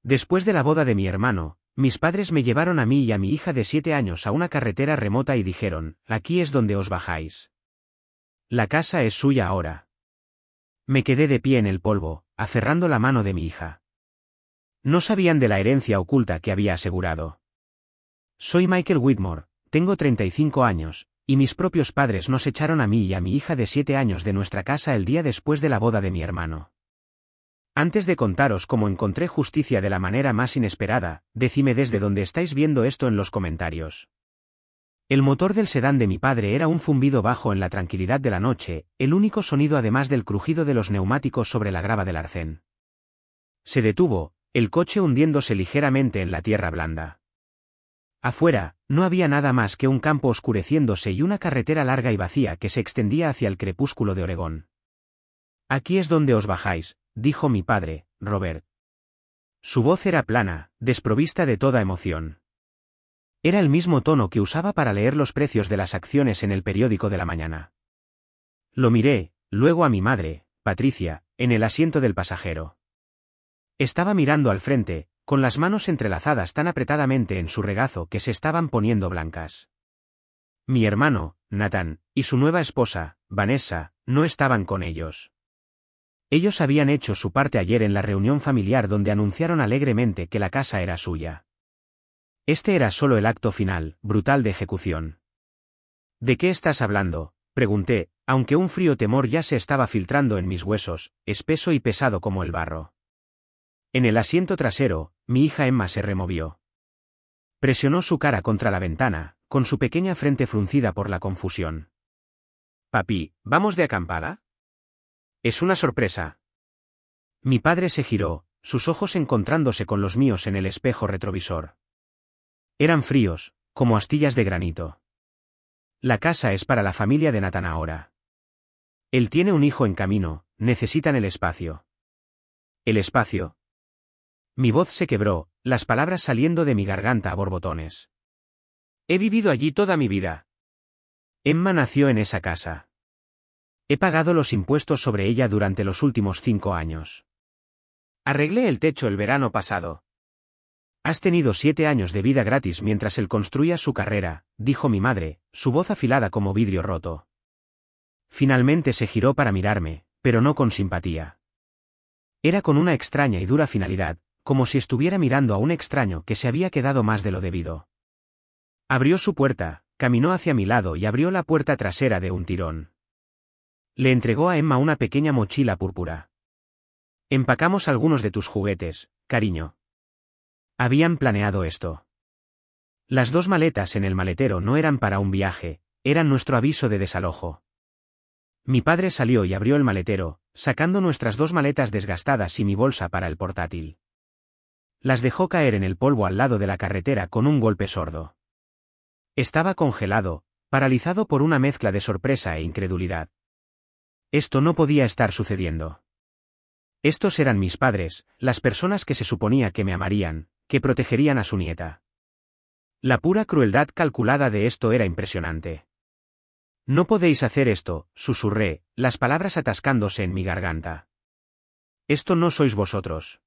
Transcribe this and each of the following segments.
Después de la boda de mi hermano, mis padres me llevaron a mí y a mi hija de 7 años a una carretera remota y dijeron, aquí es donde os bajáis. La casa es suya ahora. Me quedé de pie en el polvo, aferrando la mano de mi hija. No sabían de la herencia oculta que había asegurado. Soy Michael Whitmore, tengo 35 años, y mis propios padres nos echaron a mí y a mi hija de 7 años de nuestra casa el día después de la boda de mi hermano. Antes de contaros cómo encontré justicia de la manera más inesperada, decidme desde dónde estáis viendo esto en los comentarios. El motor del sedán de mi padre era un zumbido bajo en la tranquilidad de la noche, el único sonido además del crujido de los neumáticos sobre la grava del arcén. Se detuvo, el coche hundiéndose ligeramente en la tierra blanda. Afuera, no había nada más que un campo oscureciéndose y una carretera larga y vacía que se extendía hacia el crepúsculo de Oregón. Aquí es donde os bajáis, dijo mi padre, Robert. Su voz era plana, desprovista de toda emoción. Era el mismo tono que usaba para leer los precios de las acciones en el periódico de la mañana. Lo miré, luego a mi madre, Patricia, en el asiento del pasajero. Estaba mirando al frente, con las manos entrelazadas tan apretadamente en su regazo que se estaban poniendo blancas. Mi hermano, Nathan, y su nueva esposa, Vanessa, no estaban con ellos. Ellos habían hecho su parte ayer en la reunión familiar donde anunciaron alegremente que la casa era suya. Este era solo el acto final, brutal de ejecución. ¿De qué estás hablando?, pregunté, aunque un frío temor ya se estaba filtrando en mis huesos, espeso y pesado como el barro. En el asiento trasero, mi hija Emma se removió. Presionó su cara contra la ventana, con su pequeña frente fruncida por la confusión. «Papi, ¿vamos de acampada?» «Es una sorpresa». Mi padre se giró, sus ojos encontrándose con los míos en el espejo retrovisor. Eran fríos, como astillas de granito. La casa es para la familia de Nathan ahora. Él tiene un hijo en camino, necesitan el espacio. ¿El espacio? Mi voz se quebró, las palabras saliendo de mi garganta a borbotones. He vivido allí toda mi vida. Emma nació en esa casa. He pagado los impuestos sobre ella durante los últimos 5 años. Arreglé el techo el verano pasado. Has tenido 7 años de vida gratis mientras él construía su carrera, dijo mi madre, su voz afilada como vidrio roto. Finalmente se giró para mirarme, pero no con simpatía. Era con una extraña y dura finalidad, como si estuviera mirando a un extraño que se había quedado más de lo debido. Abrió su puerta, caminó hacia mi lado y abrió la puerta trasera de un tirón. Le entregó a Emma una pequeña mochila púrpura. Empacamos algunos de tus juguetes, cariño. Habían planeado esto. Las 2 maletas en el maletero no eran para un viaje, eran nuestro aviso de desalojo. Mi padre salió y abrió el maletero, sacando nuestras 2 maletas desgastadas y mi bolsa para el portátil. Las dejó caer en el polvo al lado de la carretera con un golpe sordo. Estaba congelado, paralizado por una mezcla de sorpresa e incredulidad. Esto no podía estar sucediendo. Estos eran mis padres, las personas que se suponía que me amarían, que protegerían a su nieta. La pura crueldad calculada de esto era impresionante. No podéis hacer esto, susurré, las palabras atascándose en mi garganta. Esto no sois vosotros.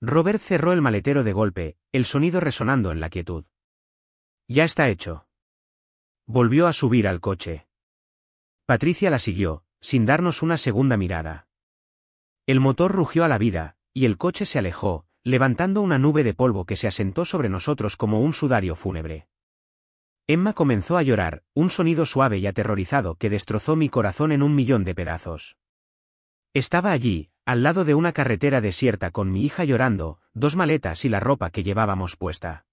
Robert cerró el maletero de golpe, el sonido resonando en la quietud. Ya está hecho. Volvió a subir al coche. Patricia la siguió, sin darnos una segunda mirada. El motor rugió a la vida, y el coche se alejó, levantando una nube de polvo que se asentó sobre nosotros como un sudario fúnebre. Emma comenzó a llorar, un sonido suave y aterrorizado que destrozó mi corazón en 1.000.000 de pedazos. Estaba allí, al lado de una carretera desierta con mi hija llorando, 2 maletas y la ropa que llevábamos puesta.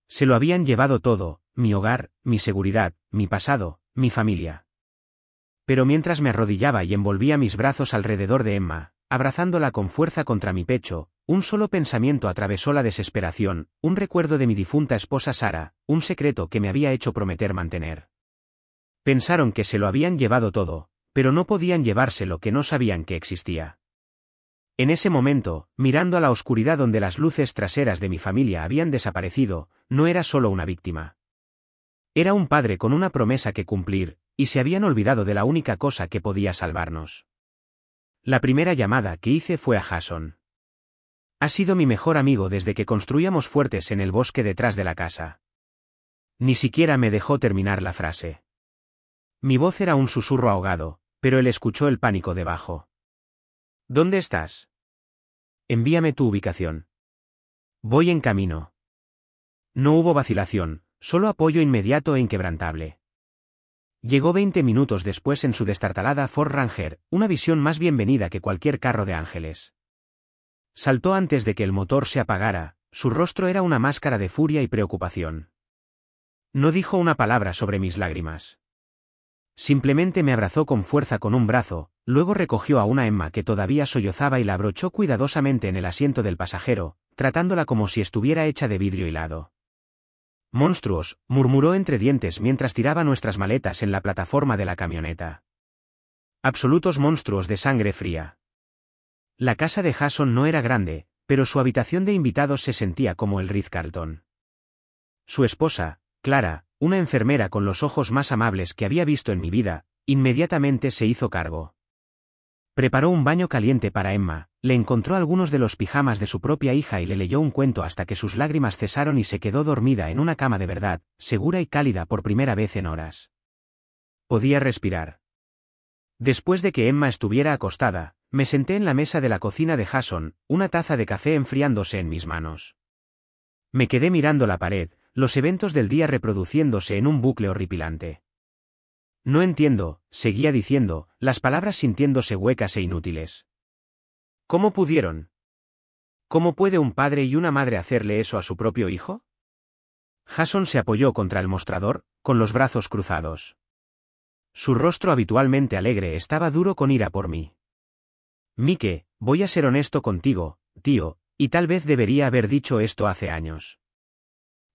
Se lo habían llevado todo, mi hogar, mi seguridad, mi pasado, mi familia. Pero mientras me arrodillaba y envolvía mis brazos alrededor de Emma, abrazándola con fuerza contra mi pecho, un solo pensamiento atravesó la desesperación, un recuerdo de mi difunta esposa Sara, un secreto que me había hecho prometer mantener. Pensaron que se lo habían llevado todo, pero no podían llevarse lo que no sabían que existía. En ese momento, mirando a la oscuridad donde las luces traseras de mi familia habían desaparecido, no era solo una víctima. Era un padre con una promesa que cumplir, y se habían olvidado de la única cosa que podía salvarnos. La primera llamada que hice fue a Jason. Ha sido mi mejor amigo desde que construíamos fuertes en el bosque detrás de la casa. Ni siquiera me dejó terminar la frase. Mi voz era un susurro ahogado, pero él escuchó el pánico debajo. ¿Dónde estás? Envíame tu ubicación. Voy en camino. No hubo vacilación, solo apoyo inmediato e inquebrantable. Llegó 20 minutos después en su destartalada Ford Ranger, una visión más bienvenida que cualquier carro de ángeles. Saltó antes de que el motor se apagara, su rostro era una máscara de furia y preocupación. No dijo una palabra sobre mis lágrimas. Simplemente me abrazó con fuerza con un brazo, luego recogió a una Emma que todavía sollozaba y la abrochó cuidadosamente en el asiento del pasajero, tratándola como si estuviera hecha de vidrio hilado. «Monstruos», murmuró entre dientes mientras tiraba nuestras maletas en la plataforma de la camioneta. Absolutos monstruos de sangre fría. La casa de Jason no era grande, pero su habitación de invitados se sentía como el Ritz-Carlton. Su esposa, Clara, una enfermera con los ojos más amables que había visto en mi vida, inmediatamente se hizo cargo. Preparó un baño caliente para Emma, le encontró algunos de los pijamas de su propia hija y le leyó un cuento hasta que sus lágrimas cesaron y se quedó dormida en una cama de verdad, segura y cálida por primera vez en horas. Podía respirar. Después de que Emma estuviera acostada, me senté en la mesa de la cocina de Jason, una taza de café enfriándose en mis manos. Me quedé mirando la pared, los eventos del día reproduciéndose en un bucle horripilante. No entiendo, seguía diciendo, las palabras sintiéndose huecas e inútiles. ¿Cómo pudieron? ¿Cómo puede un padre y una madre hacerle eso a su propio hijo? Jason se apoyó contra el mostrador, con los brazos cruzados. Su rostro habitualmente alegre estaba duro con ira por mí. Mike, voy a ser honesto contigo, tío, y tal vez debería haber dicho esto hace años.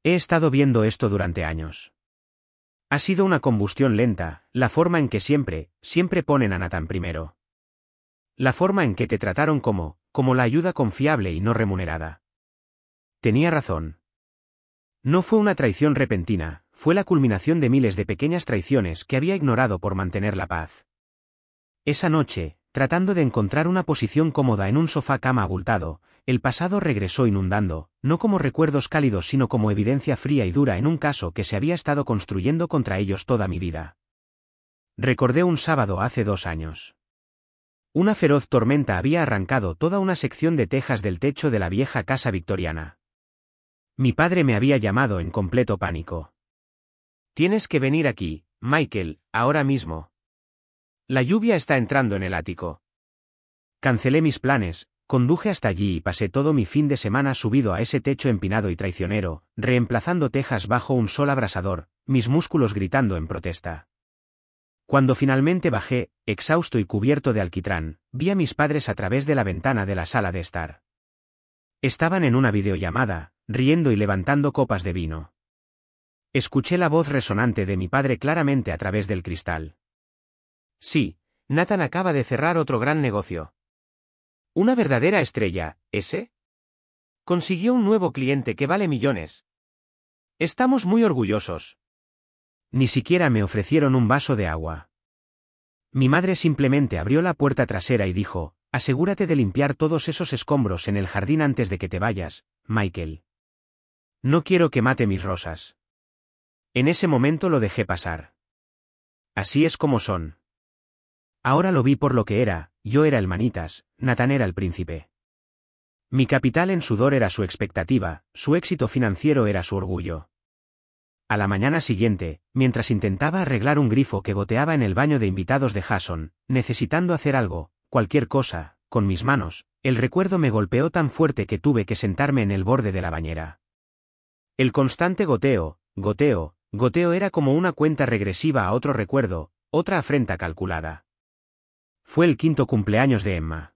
He estado viendo esto durante años. Ha sido una combustión lenta, la forma en que siempre ponen a Nathan primero. La forma en que te trataron como la ayuda confiable y no remunerada. Tenía razón. No fue una traición repentina, fue la culminación de miles de pequeñas traiciones que había ignorado por mantener la paz. Esa noche, tratando de encontrar una posición cómoda en un sofá cama abultado, el pasado regresó inundando, no como recuerdos cálidos sino como evidencia fría y dura en un caso que se había estado construyendo contra ellos toda mi vida. Recordé un sábado hace 2 años. Una feroz tormenta había arrancado toda una sección de tejas del techo de la vieja casa victoriana. Mi padre me había llamado en completo pánico. «Tienes que venir aquí, Michael, ahora mismo. La lluvia está entrando en el ático». Cancelé mis planes, conduje hasta allí y pasé todo mi fin de semana subido a ese techo empinado y traicionero, reemplazando tejas bajo un sol abrasador, mis músculos gritando en protesta. Cuando finalmente bajé, exhausto y cubierto de alquitrán, vi a mis padres a través de la ventana de la sala de estar. Estaban en una videollamada, riendo y levantando copas de vino. Escuché la voz resonante de mi padre claramente a través del cristal. «Sí, Nathan acaba de cerrar otro gran negocio. Una verdadera estrella, ¿ese? Consiguió un nuevo cliente que vale millones. Estamos muy orgullosos». Ni siquiera me ofrecieron un vaso de agua. Mi madre simplemente abrió la puerta trasera y dijo: «Asegúrate de limpiar todos esos escombros en el jardín antes de que te vayas, Michael. No quiero que mate mis rosas». En ese momento lo dejé pasar. Así es como son. Ahora lo vi por lo que era, yo era el manitas, Nathan era el príncipe. Mi capital en sudor era su expectativa, su éxito financiero era su orgullo. A la mañana siguiente, mientras intentaba arreglar un grifo que goteaba en el baño de invitados de Jason, necesitando hacer algo, cualquier cosa, con mis manos, el recuerdo me golpeó tan fuerte que tuve que sentarme en el borde de la bañera. El constante goteo, goteo, goteo era como una cuenta regresiva a otro recuerdo, otra afrenta calculada. Fue el 5º cumpleaños de Emma.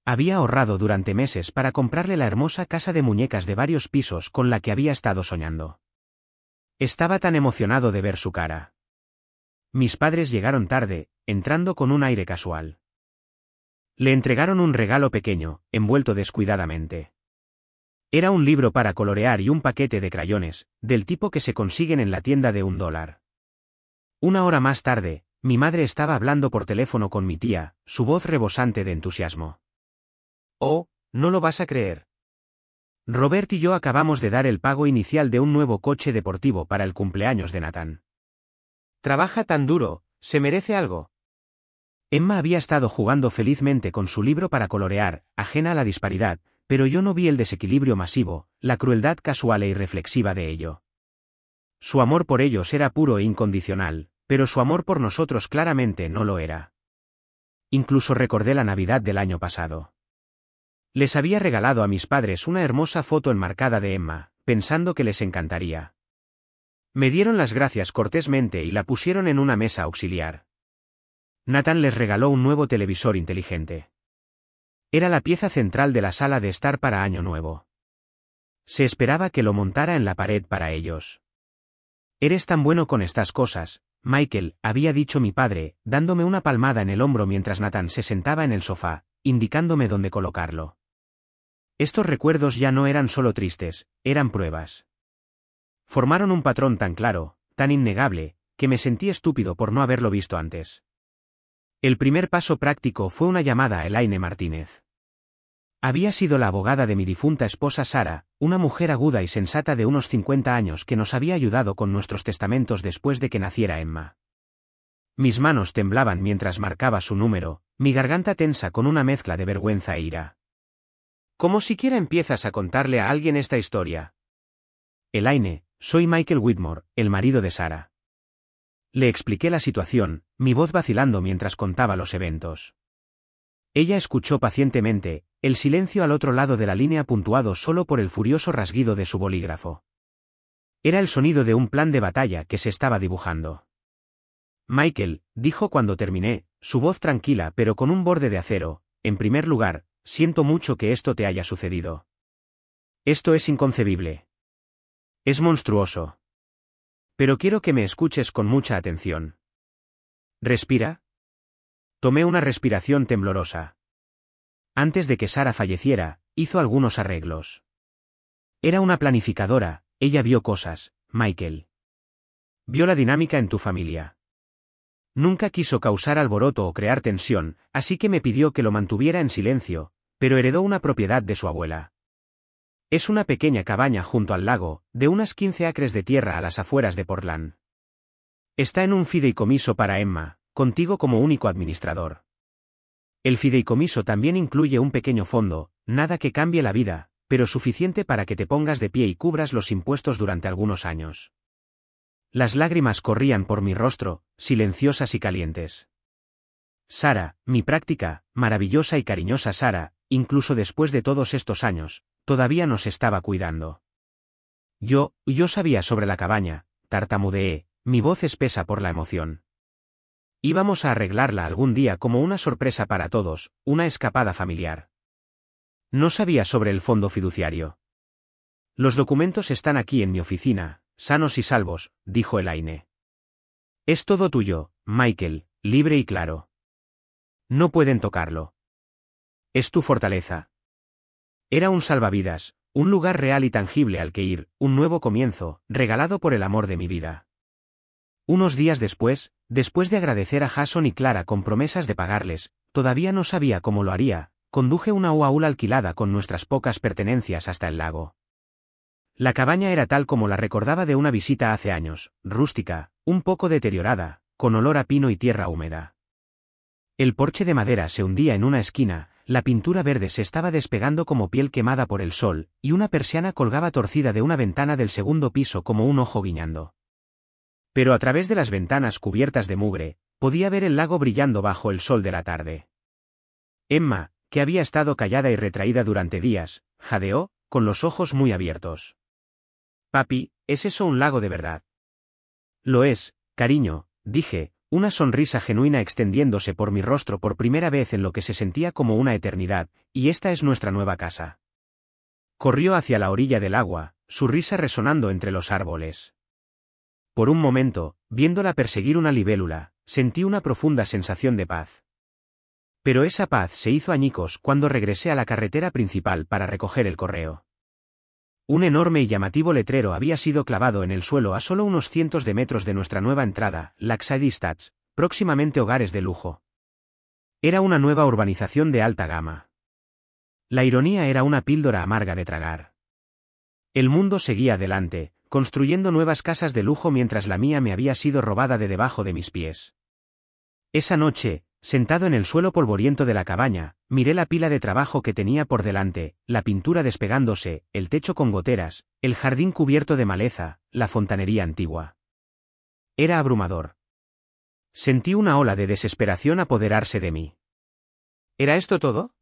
Había ahorrado durante meses para comprarle la hermosa casa de muñecas de varios pisos con la que había estado soñando. Estaba tan emocionado de ver su cara. Mis padres llegaron tarde, entrando con un aire casual. Le entregaron un regalo pequeño, envuelto descuidadamente. Era un libro para colorear y un paquete de crayones, del tipo que se consiguen en la tienda de $1. 1 hora más tarde, mi madre estaba hablando por teléfono con mi tía, su voz rebosante de entusiasmo. «Oh, no lo vas a creer. Robert y yo acabamos de dar el pago inicial de un nuevo coche deportivo para el cumpleaños de Nathan. Trabaja tan duro, ¿se merece algo? Emma había estado jugando felizmente con su libro para colorear, ajena a la disparidad, pero yo no vi el desequilibrio masivo, la crueldad casual e irreflexiva de ello. Su amor por ellos era puro e incondicional, pero su amor por nosotros claramente no lo era. Incluso recordé la Navidad del año pasado. Les había regalado a mis padres una hermosa foto enmarcada de Emma, pensando que les encantaría. Me dieron las gracias cortésmente y la pusieron en una mesa auxiliar. Nathan les regaló un nuevo televisor inteligente. Era la pieza central de la sala de estar para Año Nuevo. Se esperaba que lo montara en la pared para ellos. Eres tan bueno con estas cosas, Michael, había dicho mi padre, dándome una palmada en el hombro mientras Nathan se sentaba en el sofá, indicándome dónde colocarlo. Estos recuerdos ya no eran solo tristes, eran pruebas. Formaron un patrón tan claro, tan innegable, que me sentí estúpido por no haberlo visto antes. El primer paso práctico fue una llamada a Elaine Martínez. Había sido la abogada de mi difunta esposa Sara, una mujer aguda y sensata de unos 50 años que nos había ayudado con nuestros testamentos después de que naciera Emma. Mis manos temblaban mientras marcaba su número, mi garganta tensa con una mezcla de vergüenza e ira. ¿Cómo siquiera empiezas a contarle a alguien esta historia? Elaine, soy Michael Whitmore, el marido de Sara. Le expliqué la situación, mi voz vacilando mientras contaba los eventos. Ella escuchó pacientemente, el silencio al otro lado de la línea puntuado solo por el furioso rasguido de su bolígrafo. Era el sonido de un plan de batalla que se estaba dibujando. Michael, dijo cuando terminé, su voz tranquila pero con un borde de acero, en primer lugar, siento mucho que esto te haya sucedido. Esto es inconcebible. Es monstruoso. Pero quiero que me escuches con mucha atención. Respira. Tomé una respiración temblorosa. Antes de que Sara falleciera, hizo algunos arreglos. Era una planificadora, ella vio cosas, Michael. Vio la dinámica en tu familia. Nunca quiso causar alboroto o crear tensión, así que me pidió que lo mantuviera en silencio, pero heredó una propiedad de su abuela. Es una pequeña cabaña junto al lago, de unas 15 acres de tierra a las afueras de Portland. Está en un fideicomiso para Emma, contigo como único administrador. El fideicomiso también incluye un pequeño fondo, nada que cambie la vida, pero suficiente para que te pongas de pie y cubras los impuestos durante algunos años. Las lágrimas corrían por mi rostro, silenciosas y calientes. Sara, mi práctica, maravillosa y cariñosa Sara, incluso después de todos estos años, todavía nos estaba cuidando. Yo sabía sobre la cabaña, tartamudeé, mi voz espesa por la emoción. Íbamos a arreglarla algún día como una sorpresa para todos, una escapada familiar. No sabía sobre el fondo fiduciario. Los documentos están aquí en mi oficina, sanos y salvos, dijo Elaine. Es todo tuyo, Michael, libre y claro. No pueden tocarlo. Es tu fortaleza. Era un salvavidas, un lugar real y tangible al que ir, un nuevo comienzo, regalado por el amor de mi vida. Unos días después de agradecer a Jason y Clara con promesas de pagarles, todavía no sabía cómo lo haría, conduje una UAU alquilada con nuestras pocas pertenencias hasta el lago. La cabaña era tal como la recordaba de una visita hace años, rústica, un poco deteriorada, con olor a pino y tierra húmeda. El porche de madera se hundía en una esquina, la pintura verde se estaba despegando como piel quemada por el sol, y una persiana colgaba torcida de una ventana del segundo piso como un ojo guiñando. Pero a través de las ventanas cubiertas de mugre, podía ver el lago brillando bajo el sol de la tarde. Emma, que había estado callada y retraída durante días, jadeó, con los ojos muy abiertos. Papi, ¿es eso un lago de verdad? Lo es, cariño, dije, una sonrisa genuina extendiéndose por mi rostro por primera vez en lo que se sentía como una eternidad, y esta es nuestra nueva casa. Corrió hacia la orilla del agua, su risa resonando entre los árboles. Por un momento, viéndola perseguir una libélula, sentí una profunda sensación de paz. Pero esa paz se hizo añicos cuando regresé a la carretera principal para recoger el correo. Un enorme y llamativo letrero había sido clavado en el suelo a solo unos cientos de metros de nuestra nueva entrada, Lakeside Estates, próximamente hogares de lujo. Era una nueva urbanización de alta gama. La ironía era una píldora amarga de tragar. El mundo seguía adelante, construyendo nuevas casas de lujo mientras la mía me había sido robada de debajo de mis pies. Esa noche, sentado en el suelo polvoriento de la cabaña, miré la pila de trabajo que tenía por delante, la pintura despegándose, el techo con goteras, el jardín cubierto de maleza, la fontanería antigua. Era abrumador. Sentí una ola de desesperación apoderarse de mí. ¿Era esto todo?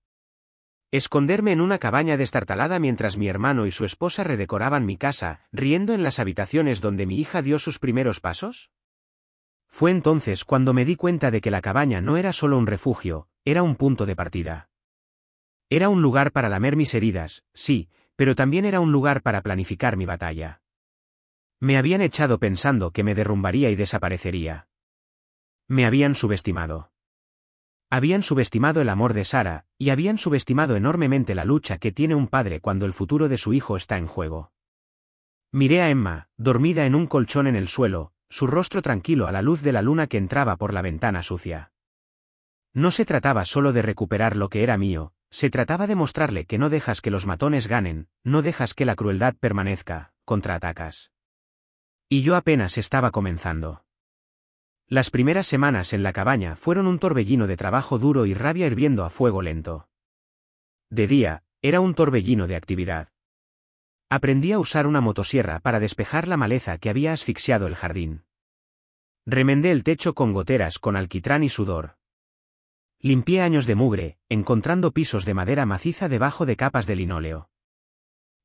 ¿Esconderme en una cabaña destartalada mientras mi hermano y su esposa redecoraban mi casa, riendo en las habitaciones donde mi hija dio sus primeros pasos? Fue entonces cuando me di cuenta de que la cabaña no era solo un refugio, era un punto de partida. Era un lugar para lamer mis heridas, sí, pero también era un lugar para planificar mi batalla. Me habían echado pensando que me derrumbaría y desaparecería. Me habían subestimado. Habían subestimado el amor de Sara, y habían subestimado enormemente la lucha que tiene un padre cuando el futuro de su hijo está en juego. Miré a Emma, dormida en un colchón en el suelo, su rostro tranquilo a la luz de la luna que entraba por la ventana sucia. No se trataba solo de recuperar lo que era mío, se trataba de mostrarle que no dejas que los matones ganen, no dejas que la crueldad permanezca, contraatacas. Y yo apenas estaba comenzando. Las primeras semanas en la cabaña fueron un torbellino de trabajo duro y rabia hirviendo a fuego lento. De día, era un torbellino de actividad. Aprendí a usar una motosierra para despejar la maleza que había asfixiado el jardín. Remendé el techo con goteras con alquitrán y sudor. Limpié años de mugre, encontrando pisos de madera maciza debajo de capas de linóleo.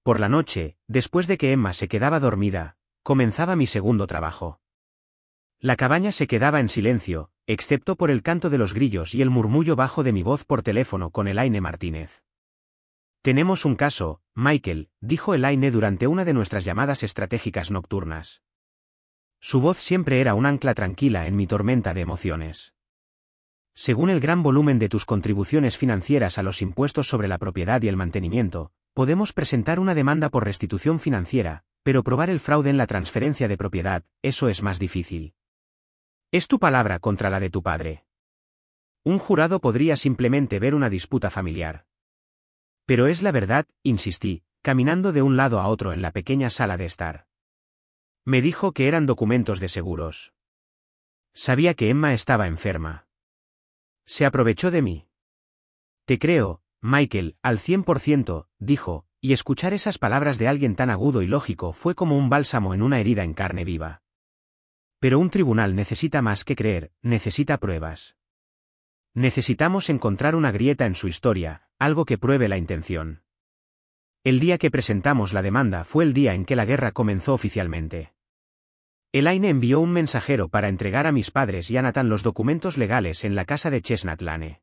Por la noche, después de que Emma se quedaba dormida, comenzaba mi segundo trabajo. La cabaña se quedaba en silencio, excepto por el canto de los grillos y el murmullo bajo de mi voz por teléfono con Elaine Martínez. «Tenemos un caso, Michael», dijo Elaine durante una de nuestras llamadas estratégicas nocturnas. Su voz siempre era un ancla tranquila en mi tormenta de emociones. «Según el gran volumen de tus contribuciones financieras a los impuestos sobre la propiedad y el mantenimiento, podemos presentar una demanda por restitución financiera, pero probar el fraude en la transferencia de propiedad, eso es más difícil. Es tu palabra contra la de tu padre. Un jurado podría simplemente ver una disputa familiar. Pero es la verdad», insistí, caminando de un lado a otro en la pequeña sala de estar. Me dijo que eran documentos de seguros. Sabía que Emma estaba enferma. Se aprovechó de mí. «Te creo, Michael, al 100%, dijo, y escuchar esas palabras de alguien tan agudo y lógico fue como un bálsamo en una herida en carne viva. Pero un tribunal necesita más que creer, necesita pruebas. Necesitamos encontrar una grieta en su historia, algo que pruebe la intención. El día que presentamos la demanda fue el día en que la guerra comenzó oficialmente. Elaine envió un mensajero para entregar a mis padres y a Nathan los documentos legales en la casa de Chestnut Lane.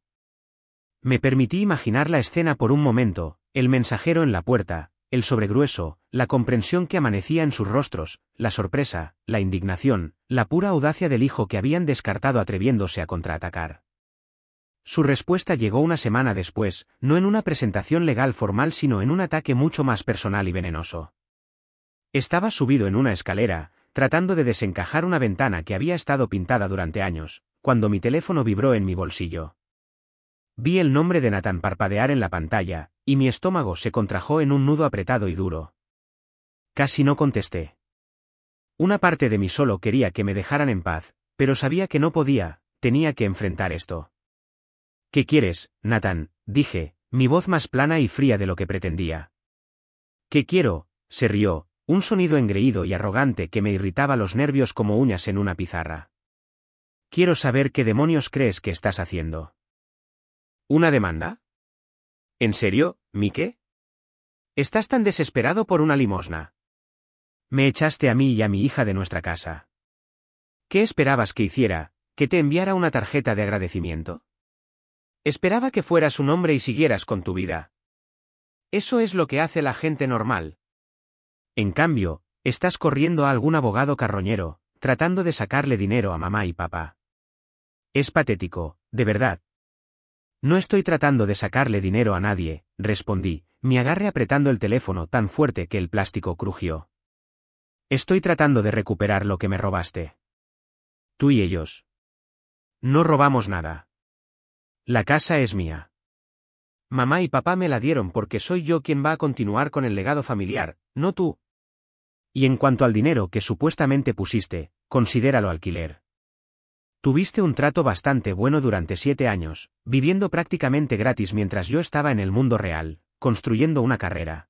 Me permití imaginar la escena por un momento, el mensajero en la puerta, el sobregrueso, la comprensión que amanecía en sus rostros, la sorpresa, la indignación, la pura audacia del hijo que habían descartado atreviéndose a contraatacar. Su respuesta llegó una semana después, no en una presentación legal formal sino en un ataque mucho más personal y venenoso. Estaba subido en una escalera, tratando de desencajar una ventana que había estado pintada durante años, cuando mi teléfono vibró en mi bolsillo. Vi el nombre de Nathan parpadear en la pantalla, y mi estómago se contrajo en un nudo apretado y duro. Casi no contesté. Una parte de mí solo quería que me dejaran en paz, pero sabía que no podía, tenía que enfrentar esto. «¿Qué quieres, Nathan?», dije, mi voz más plana y fría de lo que pretendía. «¿Qué quiero?», se rió, un sonido engreído y arrogante que me irritaba los nervios como uñas en una pizarra. «Quiero saber qué demonios crees que estás haciendo». «¿Una demanda? ¿En serio, Mike? ¿Estás tan desesperado por una limosna? Me echaste a mí y a mi hija de nuestra casa. ¿Qué esperabas que hiciera, que te enviara una tarjeta de agradecimiento? Esperaba que fueras un hombre y siguieras con tu vida. Eso es lo que hace la gente normal. En cambio, estás corriendo a algún abogado carroñero, tratando de sacarle dinero a mamá y papá. Es patético, de verdad». «No estoy tratando de sacarle dinero a nadie», respondí, mi agarre apretando el teléfono tan fuerte que el plástico crujió. «Estoy tratando de recuperar lo que me robaste. Tú y ellos. No robamos nada. La casa es mía. Mamá y papá me la dieron porque soy yo quien va a continuar con el legado familiar, no tú. Y en cuanto al dinero que supuestamente pusiste, considéralo alquiler. Tuviste un trato bastante bueno durante 7 años, viviendo prácticamente gratis mientras yo estaba en el mundo real, construyendo una carrera.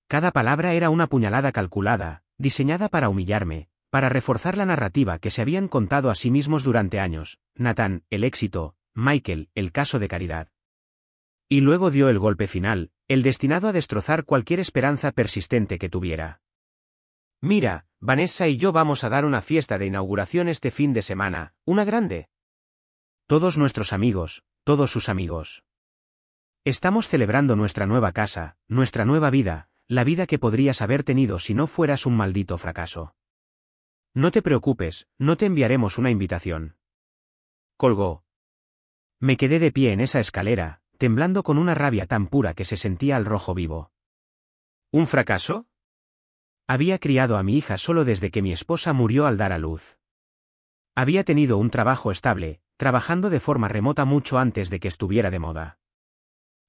Cada palabra era una puñalada calculada, diseñada para humillarme, para reforzar la narrativa que se habían contado a sí mismos durante años: Nathan, el éxito; Michael, el caso de caridad. Y luego dio el golpe final, el destinado a destrozar cualquier esperanza persistente que tuviera. Mira, Vanessa y yo vamos a dar una fiesta de inauguración este fin de semana, una grande. Todos nuestros amigos, todos sus amigos. Estamos celebrando nuestra nueva casa, nuestra nueva vida, la vida que podrías haber tenido si no fueras un maldito fracaso. No te preocupes, no te enviaremos una invitación. Colgó. Me quedé de pie en esa escalera, temblando con una rabia tan pura que se sentía al rojo vivo. ¿Un fracaso? Había criado a mi hija solo desde que mi esposa murió al dar a luz. Había tenido un trabajo estable, trabajando de forma remota mucho antes de que estuviera de moda.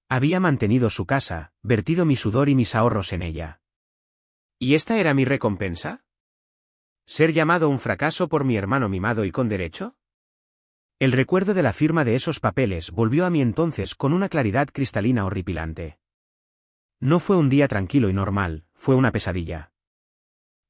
Había mantenido su casa, vertido mi sudor y mis ahorros en ella. ¿Y esta era mi recompensa? ¿Ser llamado un fracaso por mi hermano mimado y con derecho? El recuerdo de la firma de esos papeles volvió a mí entonces con una claridad cristalina horripilante. No fue un día tranquilo y normal, fue una pesadilla.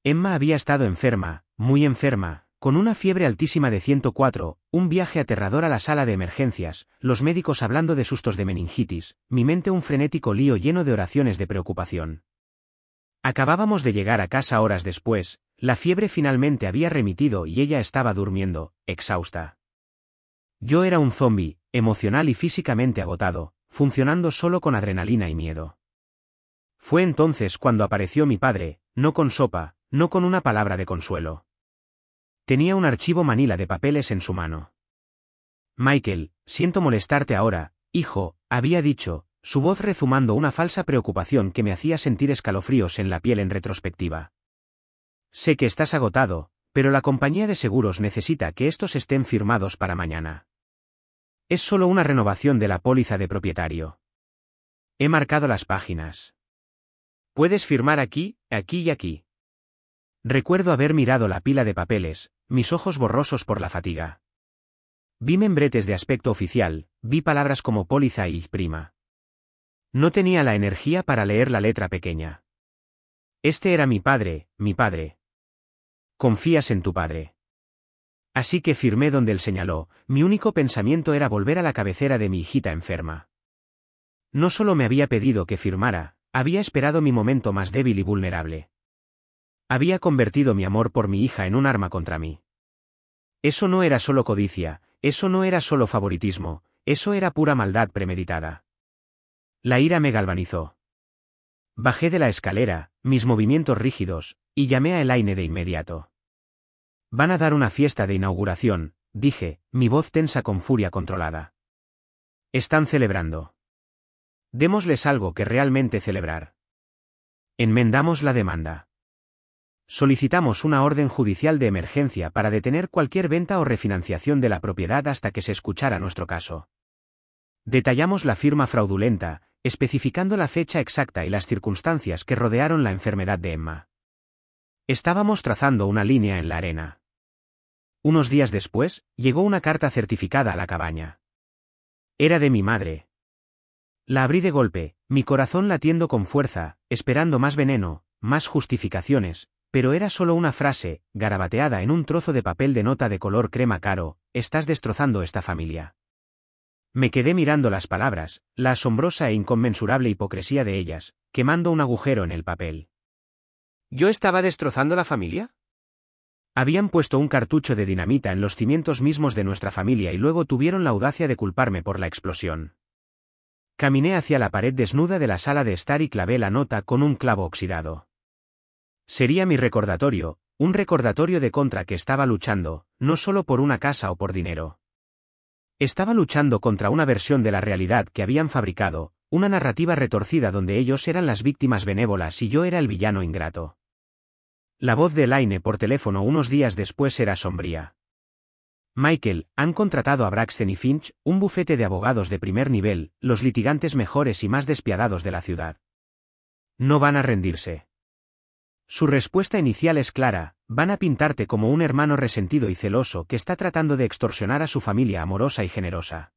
Emma había estado enferma, muy enferma, con una fiebre altísima de 104, un viaje aterrador a la sala de emergencias, los médicos hablando de sustos de meningitis, mi mente un frenético lío lleno de oraciones de preocupación. Acabábamos de llegar a casa horas después, la fiebre finalmente había remitido y ella estaba durmiendo, exhausta. Yo era un zombi, emocional y físicamente agotado, funcionando solo con adrenalina y miedo. Fue entonces cuando apareció mi padre, no con sopa, no con una palabra de consuelo. Tenía un archivo manila de papeles en su mano. Michael, siento molestarte ahora, hijo, había dicho, su voz rezumando una falsa preocupación que me hacía sentir escalofríos en la piel en retrospectiva. Sé que estás agotado, pero la compañía de seguros necesita que estos estén firmados para mañana. Es solo una renovación de la póliza de propietario. He marcado las páginas. Puedes firmar aquí, aquí y aquí. Recuerdo haber mirado la pila de papeles, mis ojos borrosos por la fatiga. Vi membretes de aspecto oficial, vi palabras como póliza y prima. No tenía la energía para leer la letra pequeña. Este era mi padre, mi padre. Confías en tu padre. Así que firmé donde él señaló, mi único pensamiento era volver a la cabecera de mi hijita enferma. No solo me había pedido que firmara, había esperado mi momento más débil y vulnerable. Había convertido mi amor por mi hija en un arma contra mí. Eso no era solo codicia, eso no era solo favoritismo, eso era pura maldad premeditada. La ira me galvanizó. Bajé de la escalera, mis movimientos rígidos, y llamé a Elaine de inmediato. Van a dar una fiesta de inauguración, dije, mi voz tensa con furia controlada. Están celebrando. Démosles algo que realmente celebrar. Enmendamos la demanda. Solicitamos una orden judicial de emergencia para detener cualquier venta o refinanciación de la propiedad hasta que se escuchara nuestro caso. Detallamos la firma fraudulenta, especificando la fecha exacta y las circunstancias que rodearon la enfermedad de Emma. Estábamos trazando una línea en la arena. Unos días después, llegó una carta certificada a la cabaña. Era de mi madre. La abrí de golpe, mi corazón latiendo con fuerza, esperando más veneno, más justificaciones, pero era solo una frase, garabateada en un trozo de papel de nota de color crema claro: estás destrozando esta familia. Me quedé mirando las palabras, la asombrosa e inconmensurable hipocresía de ellas, quemando un agujero en el papel. ¿Yo estaba destrozando la familia? Habían puesto un cartucho de dinamita en los cimientos mismos de nuestra familia y luego tuvieron la audacia de culparme por la explosión. Caminé hacia la pared desnuda de la sala de estar y clavé la nota con un clavo oxidado. Sería mi recordatorio, un recordatorio de contra que estaba luchando, no solo por una casa o por dinero. Estaba luchando contra una versión de la realidad que habían fabricado, una narrativa retorcida donde ellos eran las víctimas benévolas y yo era el villano ingrato. La voz de Elaine por teléfono unos días después era sombría. Michael, han contratado a Braxton y Finch, un bufete de abogados de primer nivel, los litigantes mejores y más despiadados de la ciudad. No van a rendirse. Su respuesta inicial es clara: van a pintarte como un hermano resentido y celoso que está tratando de extorsionar a su familia amorosa y generosa.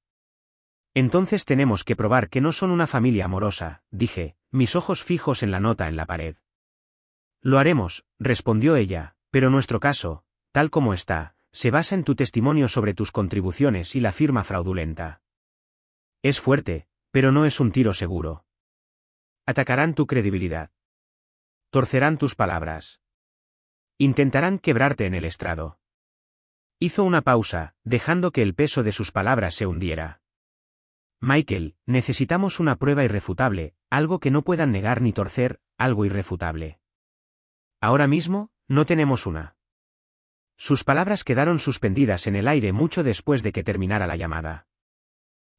Entonces tenemos que probar que no son una familia amorosa, dije, mis ojos fijos en la nota en la pared. Lo haremos, respondió ella, pero nuestro caso, tal como está, se basa en tu testimonio sobre tus contribuciones y la firma fraudulenta. Es fuerte, pero no es un tiro seguro. Atacarán tu credibilidad. Torcerán tus palabras. Intentarán quebrarte en el estrado. Hizo una pausa, dejando que el peso de sus palabras se hundiera. Michael, necesitamos una prueba irrefutable, algo que no puedan negar ni torcer, algo irrefutable. Ahora mismo, no tenemos una. Sus palabras quedaron suspendidas en el aire mucho después de que terminara la llamada.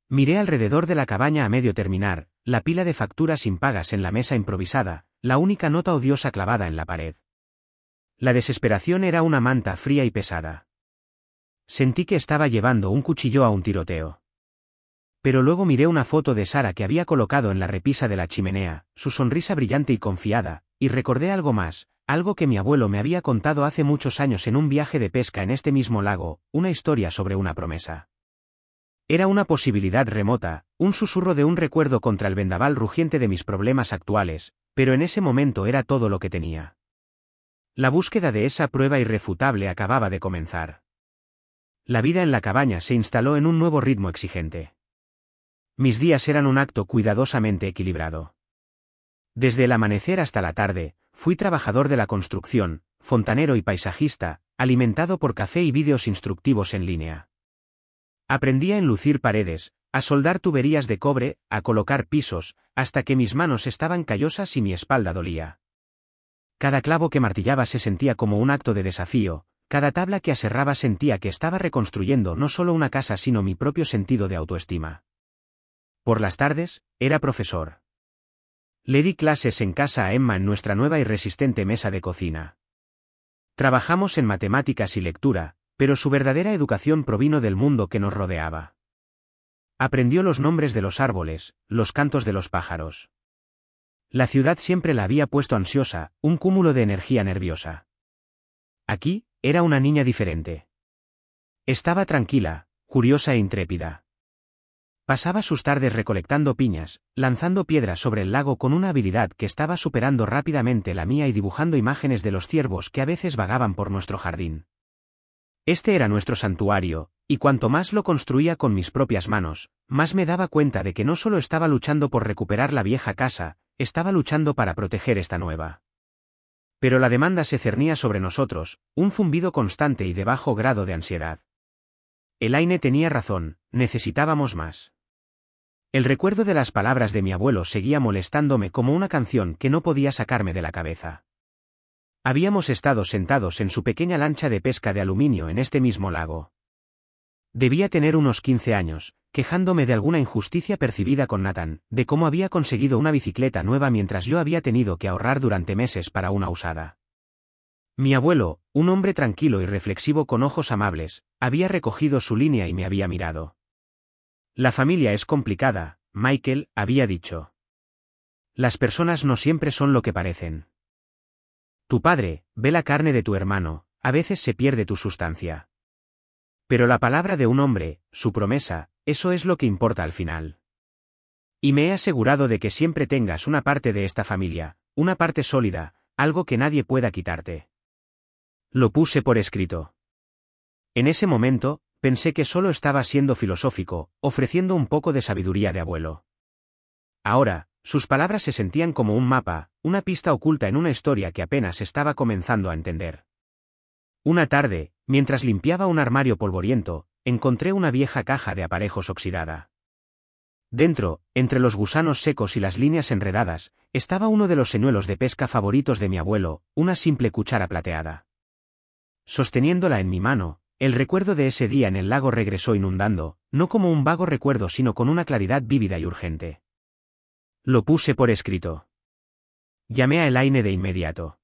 Miré alrededor de la cabaña a medio terminar, la pila de facturas impagas en la mesa improvisada, la única nota odiosa clavada en la pared. La desesperación era una manta fría y pesada. Sentí que estaba llevando un cuchillo a un tiroteo. Pero luego miré una foto de Sara que había colocado en la repisa de la chimenea, su sonrisa brillante y confiada, y recordé algo más, algo que mi abuelo me había contado hace muchos años en un viaje de pesca en este mismo lago, una historia sobre una promesa. Era una posibilidad remota, un susurro de un recuerdo contra el vendaval rugiente de mis problemas actuales, pero en ese momento era todo lo que tenía. La búsqueda de esa prueba irrefutable acababa de comenzar. La vida en la cabaña se instaló en un nuevo ritmo exigente. Mis días eran un acto cuidadosamente equilibrado. Desde el amanecer hasta la tarde, fui trabajador de la construcción, fontanero y paisajista, alimentado por café y vídeos instructivos en línea. Aprendí a enlucir paredes, a soldar tuberías de cobre, a colocar pisos, hasta que mis manos estaban callosas y mi espalda dolía. Cada clavo que martillaba se sentía como un acto de desafío, cada tabla que aserraba sentía que estaba reconstruyendo no solo una casa sino mi propio sentido de autoestima. Por las tardes, era profesor. Le di clases en casa a Emma en nuestra nueva y resistente mesa de cocina. Trabajamos en matemáticas y lectura, pero su verdadera educación provino del mundo que nos rodeaba. Aprendió los nombres de los árboles, los cantos de los pájaros. La ciudad siempre la había puesto ansiosa, un cúmulo de energía nerviosa. Aquí, era una niña diferente. Estaba tranquila, curiosa e intrépida. Pasaba sus tardes recolectando piñas, lanzando piedras sobre el lago con una habilidad que estaba superando rápidamente la mía y dibujando imágenes de los ciervos que a veces vagaban por nuestro jardín. Este era nuestro santuario, y cuanto más lo construía con mis propias manos, más me daba cuenta de que no solo estaba luchando por recuperar la vieja casa, estaba luchando para proteger esta nueva. Pero la demanda se cernía sobre nosotros, un zumbido constante y de bajo grado de ansiedad. Elaine tenía razón, necesitábamos más. El recuerdo de las palabras de mi abuelo seguía molestándome como una canción que no podía sacarme de la cabeza. Habíamos estado sentados en su pequeña lancha de pesca de aluminio en este mismo lago. Debía tener unos 15 años, quejándome de alguna injusticia percibida con Nathan, de cómo había conseguido una bicicleta nueva mientras yo había tenido que ahorrar durante meses para una usada. Mi abuelo, un hombre tranquilo y reflexivo con ojos amables, había recogido su línea y me había mirado. La familia es complicada, Michael, había dicho. Las personas no siempre son lo que parecen. Tu padre, ve la carne de tu hermano, a veces se pierde tu sustancia. Pero la palabra de un hombre, su promesa, eso es lo que importa al final. Y me he asegurado de que siempre tengas una parte de esta familia, una parte sólida, algo que nadie pueda quitarte. Lo puse por escrito. En ese momento, pensé que solo estaba siendo filosófico, ofreciendo un poco de sabiduría de abuelo. Ahora, sus palabras se sentían como un mapa, una pista oculta en una historia que apenas estaba comenzando a entender. Una tarde, mientras limpiaba un armario polvoriento, encontré una vieja caja de aparejos oxidada. Dentro, entre los gusanos secos y las líneas enredadas, estaba uno de los señuelos de pesca favoritos de mi abuelo, una simple cuchara plateada. Sosteniéndola en mi mano, el recuerdo de ese día en el lago regresó inundando, no como un vago recuerdo sino con una claridad vívida y urgente. Lo puse por escrito. Llamé a Elaine de inmediato.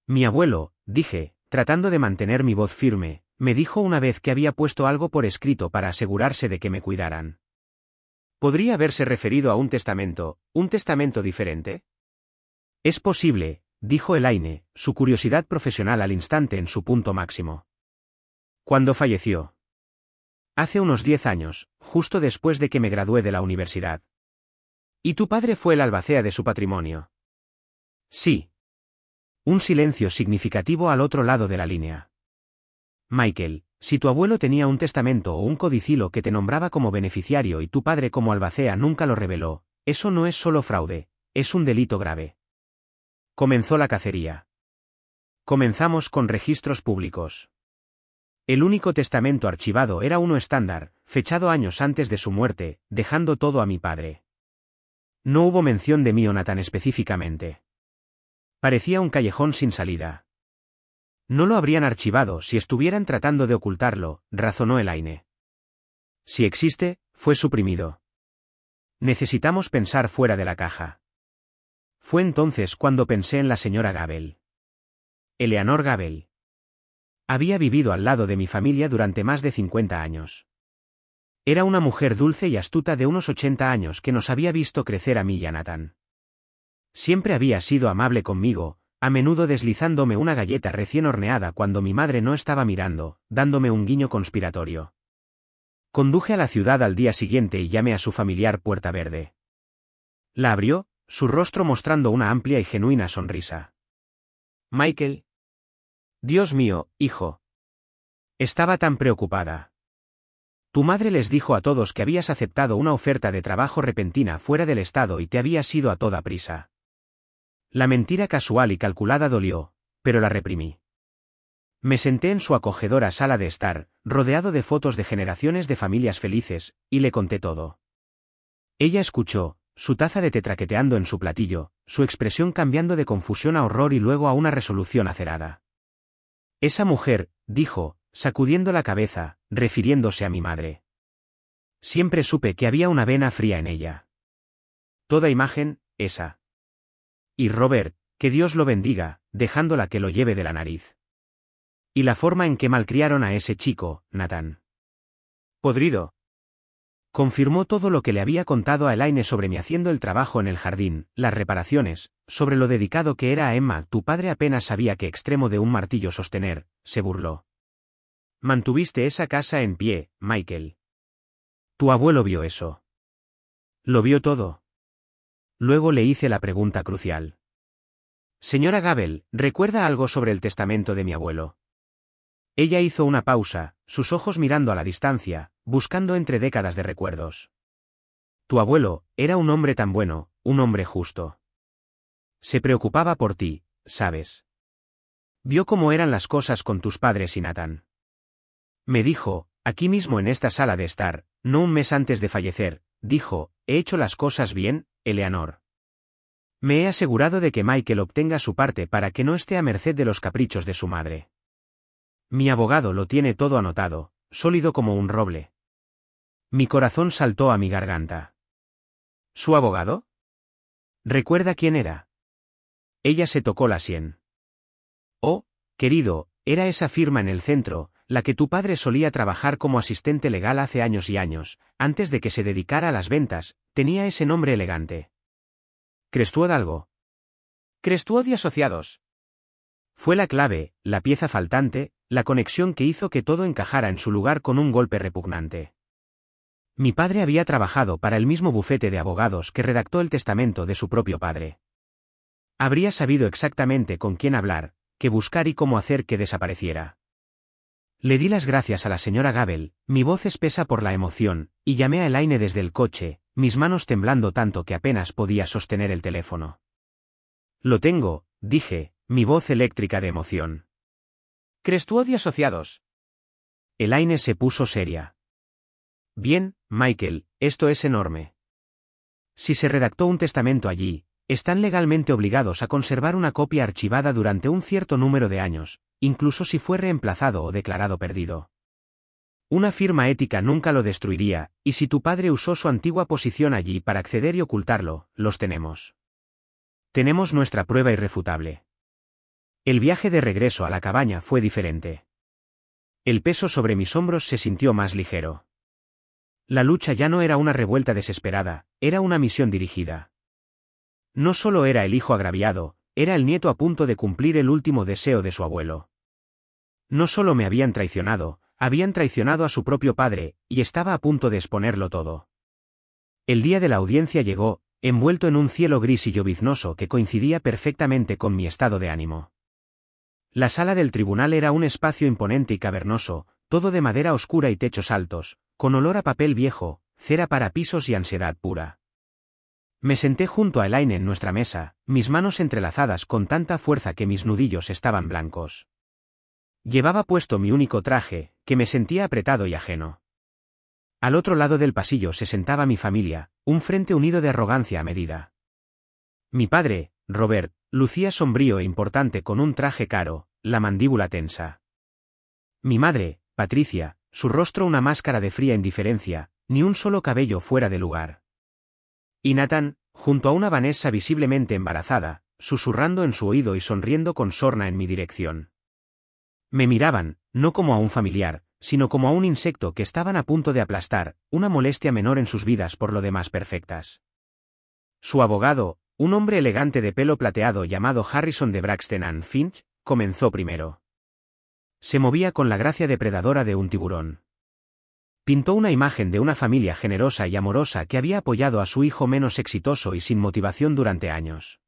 Mi abuelo, dije, tratando de mantener mi voz firme, me dijo una vez que había puesto algo por escrito para asegurarse de que me cuidaran. ¿Podría haberse referido a un testamento diferente? Es posible, dijo Elaine, su curiosidad profesional al instante en su punto máximo. ¿Cuándo falleció? Hace unos 10 años, justo después de que me gradué de la universidad. ¿Y tu padre fue el albacea de su patrimonio? Sí. Un silencio significativo al otro lado de la línea. Michael, si tu abuelo tenía un testamento o un codicilo que te nombraba como beneficiario y tu padre como albacea nunca lo reveló, eso no es solo fraude, es un delito grave. Comenzó la cacería. Comenzamos con registros públicos. El único testamento archivado era uno estándar, fechado años antes de su muerte, dejando todo a mi padre. No hubo mención de Jonathan específicamente. Parecía un callejón sin salida. No lo habrían archivado si estuvieran tratando de ocultarlo, razonó Elaine. Si existe, fue suprimido. Necesitamos pensar fuera de la caja. Fue entonces cuando pensé en la señora Gabel. Eleanor Gabel. Había vivido al lado de mi familia durante más de 50 años. Era una mujer dulce y astuta de unos 80 años que nos había visto crecer a mí y a Nathan. Siempre había sido amable conmigo, a menudo deslizándome una galleta recién horneada cuando mi madre no estaba mirando, dándome un guiño conspiratorio. Conduje a la ciudad al día siguiente y llamé a su familiar Puerta Verde. La abrió, su rostro mostrando una amplia y genuina sonrisa. Michael. Dios mío, hijo. Estaba tan preocupada. Tu madre les dijo a todos que habías aceptado una oferta de trabajo repentina fuera del estado y te habías ido a toda prisa. La mentira casual y calculada dolió, pero la reprimí. Me senté en su acogedora sala de estar, rodeado de fotos de generaciones de familias felices, y le conté todo. Ella escuchó, su taza de té traqueteando en su platillo, su expresión cambiando de confusión a horror y luego a una resolución acerada. Esa mujer, dijo, sacudiendo la cabeza, refiriéndose a mi madre. Siempre supe que había una vena fría en ella. Toda imagen, esa. Y Robert, que Dios lo bendiga, dejándola que lo lleve de la nariz. Y la forma en que malcriaron a ese chico, Nathan. Podrido. Confirmó todo lo que le había contado a Elaine sobre mí haciendo el trabajo en el jardín, las reparaciones, sobre lo dedicado que era a Emma. Tu padre apenas sabía qué extremo de un martillo sostener, se burló. Mantuviste esa casa en pie, Michael. Tu abuelo vio eso. Lo vio todo. Luego le hice la pregunta crucial. Señora Gabel, ¿recuerda algo sobre el testamento de mi abuelo? Ella hizo una pausa, sus ojos mirando a la distancia, buscando entre décadas de recuerdos. Tu abuelo, era un hombre tan bueno, un hombre justo. Se preocupaba por ti, ¿sabes? Vio cómo eran las cosas con tus padres y Nathan. Me dijo, aquí mismo en esta sala de estar, no un mes antes de fallecer, dijo, ¿he hecho las cosas bien, Eleanor? Me he asegurado de que Michael obtenga su parte para que no esté a merced de los caprichos de su madre. Mi abogado lo tiene todo anotado, sólido como un roble. Mi corazón saltó a mi garganta. ¿Su abogado? ¿Recuerda quién era? Ella se tocó la sien. Oh, querido, era esa firma en el centro, la que tu padre solía trabajar como asistente legal hace años y años, antes de que se dedicara a las ventas, tenía ese nombre elegante. Crestwood algo. Crestwood y Asociados. Fue la clave, la pieza faltante, la conexión que hizo que todo encajara en su lugar con un golpe repugnante. Mi padre había trabajado para el mismo bufete de abogados que redactó el testamento de su propio padre. Habría sabido exactamente con quién hablar, qué buscar y cómo hacer que desapareciera. Le di las gracias a la señora Gabel, mi voz espesa por la emoción, y llamé a Elaine desde el coche, mis manos temblando tanto que apenas podía sostener el teléfono. Lo tengo, dije, mi voz eléctrica de emoción. Crestwood y Asociados. Elaine se puso seria. Bien, Michael, esto es enorme. Si se redactó un testamento allí, están legalmente obligados a conservar una copia archivada durante un cierto número de años, incluso si fue reemplazado o declarado perdido. Una firma ética nunca lo destruiría, y si tu padre usó su antigua posición allí para acceder y ocultarlo, los tenemos. Tenemos nuestra prueba irrefutable. El viaje de regreso a la cabaña fue diferente. El peso sobre mis hombros se sintió más ligero. La lucha ya no era una revuelta desesperada, era una misión dirigida. No solo era el hijo agraviado, era el nieto a punto de cumplir el último deseo de su abuelo. No solo me habían traicionado a su propio padre, y estaba a punto de exponerlo todo. El día de la audiencia llegó, envuelto en un cielo gris y lloviznoso que coincidía perfectamente con mi estado de ánimo. La sala del tribunal era un espacio imponente y cavernoso, todo de madera oscura y techos altos, con olor a papel viejo, cera para pisos y ansiedad pura. Me senté junto a Elaine en nuestra mesa, mis manos entrelazadas con tanta fuerza que mis nudillos estaban blancos. Llevaba puesto mi único traje, que me sentía apretado y ajeno. Al otro lado del pasillo se sentaba mi familia, un frente unido de arrogancia a medida. Mi padre, Robert, lucía sombrío e importante con un traje caro, la mandíbula tensa. Mi madre, Patricia, su rostro una máscara de fría indiferencia, ni un solo cabello fuera de lugar. Y Nathan, junto a una Vanessa visiblemente embarazada, susurrando en su oído y sonriendo con sorna en mi dirección. Me miraban, no como a un familiar, sino como a un insecto que estaban a punto de aplastar, una molestia menor en sus vidas por lo demás perfectas. Su abogado, un hombre elegante de pelo plateado llamado Harrison de Braxton and Finch, comenzó primero. Se movía con la gracia depredadora de un tiburón. Pintó una imagen de una familia generosa y amorosa que había apoyado a su hijo menos exitoso y sin motivación durante años.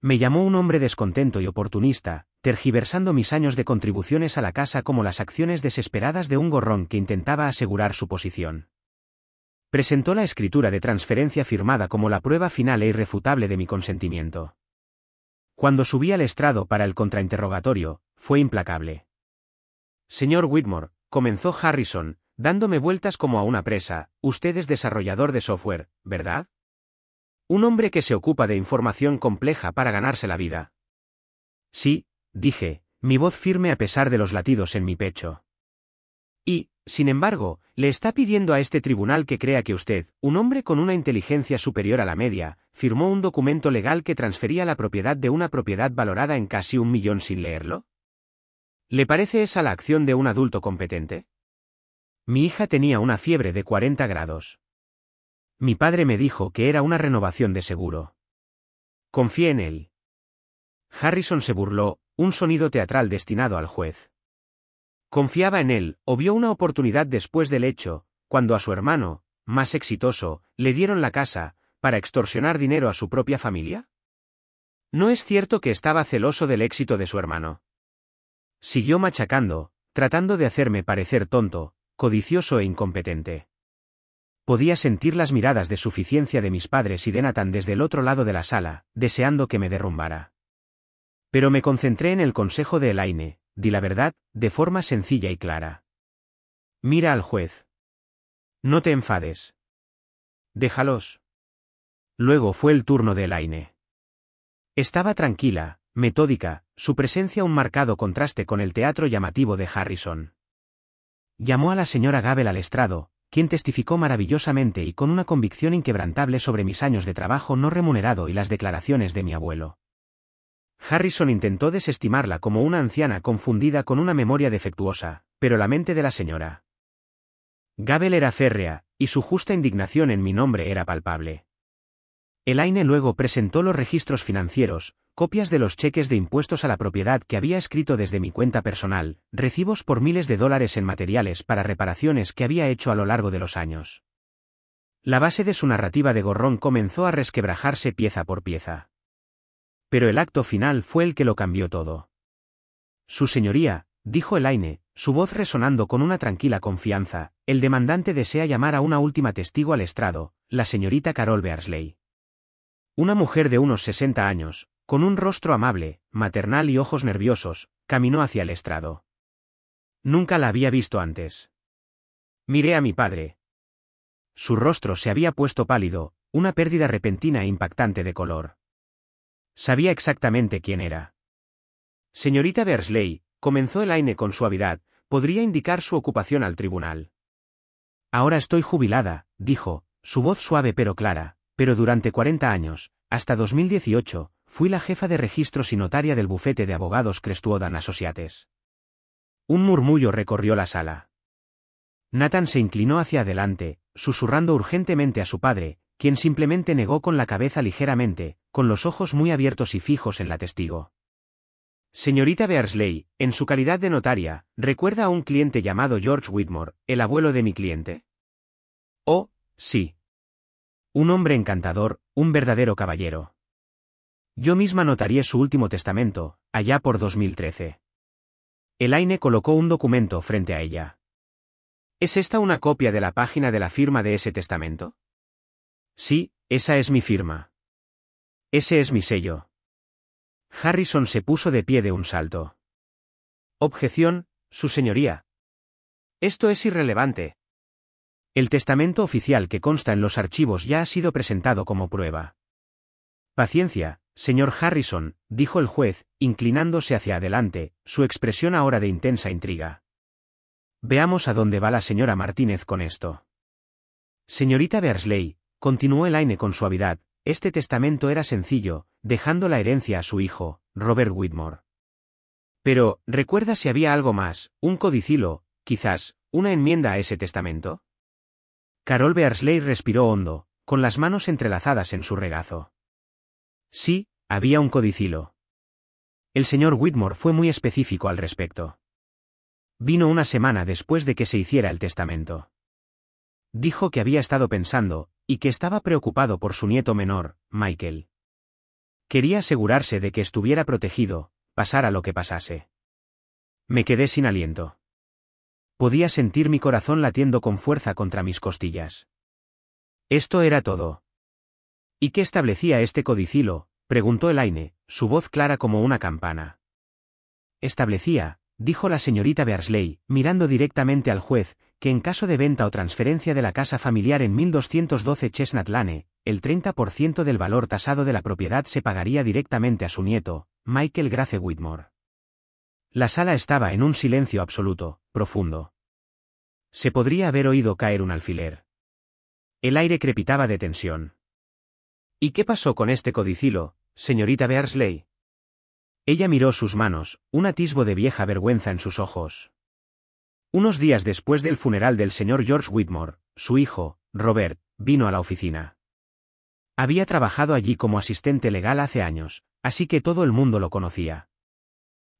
Me llamó un hombre descontento y oportunista, tergiversando mis años de contribuciones a la casa como las acciones desesperadas de un gorrón que intentaba asegurar su posición. Presentó la escritura de transferencia firmada como la prueba final e irrefutable de mi consentimiento. Cuando subí al estrado para el contrainterrogatorio, fue implacable. Señor Whitmore, comenzó Harrison, dándome vueltas como a una presa, usted es desarrollador de software, ¿verdad? Un hombre que se ocupa de información compleja para ganarse la vida. Sí, dije, mi voz firme a pesar de los latidos en mi pecho. Y, sin embargo, le está pidiendo a este tribunal que crea que usted, un hombre con una inteligencia superior a la media, firmó un documento legal que transfería la propiedad de una propiedad valorada en casi 1 millón sin leerlo. ¿Le parece esa la acción de un adulto competente? Mi hija tenía una fiebre de 40 grados. Mi padre me dijo que era una renovación de seguro. Confié en él. Harrison se burló, un sonido teatral destinado al juez. Confiaba en él, o vio una oportunidad después del hecho, cuando a su hermano, más exitoso, le dieron la casa, para extorsionar dinero a su propia familia. ¿No es cierto que estaba celoso del éxito de su hermano? Siguió machacando, tratando de hacerme parecer tonto, codicioso e incompetente. Podía sentir las miradas de suficiencia de mis padres y de Nathan desde el otro lado de la sala, deseando que me derrumbara. Pero me concentré en el consejo de Elaine, di la verdad, de forma sencilla y clara. Mira al juez. No te enfades. Déjalos. Luego fue el turno de Elaine. Estaba tranquila, metódica, su presencia un marcado contraste con el teatro llamativo de Harrison. Llamó a la señora Gabel al estrado, quien testificó maravillosamente y con una convicción inquebrantable sobre mis años de trabajo no remunerado y las declaraciones de mi abuelo. Harrison intentó desestimarla como una anciana confundida con una memoria defectuosa, pero la mente de la señora Gabel era férrea, y su justa indignación en mi nombre era palpable. Elaine luego presentó los registros financieros, copias de los cheques de impuestos a la propiedad que había escrito desde mi cuenta personal, recibos por miles de dólares en materiales para reparaciones que había hecho a lo largo de los años. La base de su narrativa de gorrón comenzó a resquebrajarse pieza por pieza. Pero el acto final fue el que lo cambió todo. Su señoría, dijo Elaine, su voz resonando con una tranquila confianza, el demandante desea llamar a una última testigo al estrado, la señorita Carol Beardsley. Una mujer de unos 60 años, con un rostro amable, maternal y ojos nerviosos, caminó hacia el estrado. Nunca la había visto antes. Miré a mi padre. Su rostro se había puesto pálido, una pérdida repentina e impactante de color. Sabía exactamente quién era. Señorita Beardsley, comenzó Elaine con suavidad, podría indicar su ocupación al tribunal. Ahora estoy jubilada, dijo, su voz suave pero clara, pero durante 40 años, hasta 2018, fui la jefa de registros y notaria del bufete de abogados Crestwood & Associates. Un murmullo recorrió la sala. Nathan se inclinó hacia adelante, susurrando urgentemente a su padre, quien simplemente negó con la cabeza ligeramente, con los ojos muy abiertos y fijos en la testigo. Señorita Beardsley, en su calidad de notaria, ¿recuerda a un cliente llamado George Whitmore, el abuelo de mi cliente? Oh, sí. Un hombre encantador, un verdadero caballero. Yo misma notaría su último testamento, allá por 2013. Elaine colocó un documento frente a ella. ¿Es esta una copia de la página de la firma de ese testamento? Sí, esa es mi firma. Ese es mi sello. Harrison se puso de pie de un salto. Objeción, su señoría. Esto es irrelevante. El testamento oficial que consta en los archivos ya ha sido presentado como prueba. Paciencia, señor Harrison, dijo el juez, inclinándose hacia adelante, su expresión ahora de intensa intriga. Veamos a dónde va la señora Martínez con esto. Señorita Beardsley, continuó Elaine con suavidad, este testamento era sencillo, dejando la herencia a su hijo, Robert Whitmore. Pero, ¿recuerda si había algo más, un codicilo, quizás, una enmienda a ese testamento? Carol Beardsley respiró hondo, con las manos entrelazadas en su regazo. Sí, había un codicilo. El señor Whitmore fue muy específico al respecto. Vino una semana después de que se hiciera el testamento. Dijo que había estado pensando, y que estaba preocupado por su nieto menor, Michael. Quería asegurarse de que estuviera protegido, pasara lo que pasase. Me quedé sin aliento. Podía sentir mi corazón latiendo con fuerza contra mis costillas. Esto era todo. ¿Y qué establecía este codicilo?, preguntó Elaine, su voz clara como una campana. Establecía, dijo la señorita Beardsley, mirando directamente al juez, que en caso de venta o transferencia de la casa familiar en 1212 Chestnut Lane, el 30% del valor tasado de la propiedad se pagaría directamente a su nieto, Michael Grace Whitmore. La sala estaba en un silencio absoluto, profundo. Se podría haber oído caer un alfiler. El aire crepitaba de tensión. ¿Y qué pasó con este codicilo, señorita Beardsley? Ella miró sus manos, un atisbo de vieja vergüenza en sus ojos. Unos días después del funeral del señor George Whitmore, su hijo, Robert, vino a la oficina. Había trabajado allí como asistente legal hace años, así que todo el mundo lo conocía.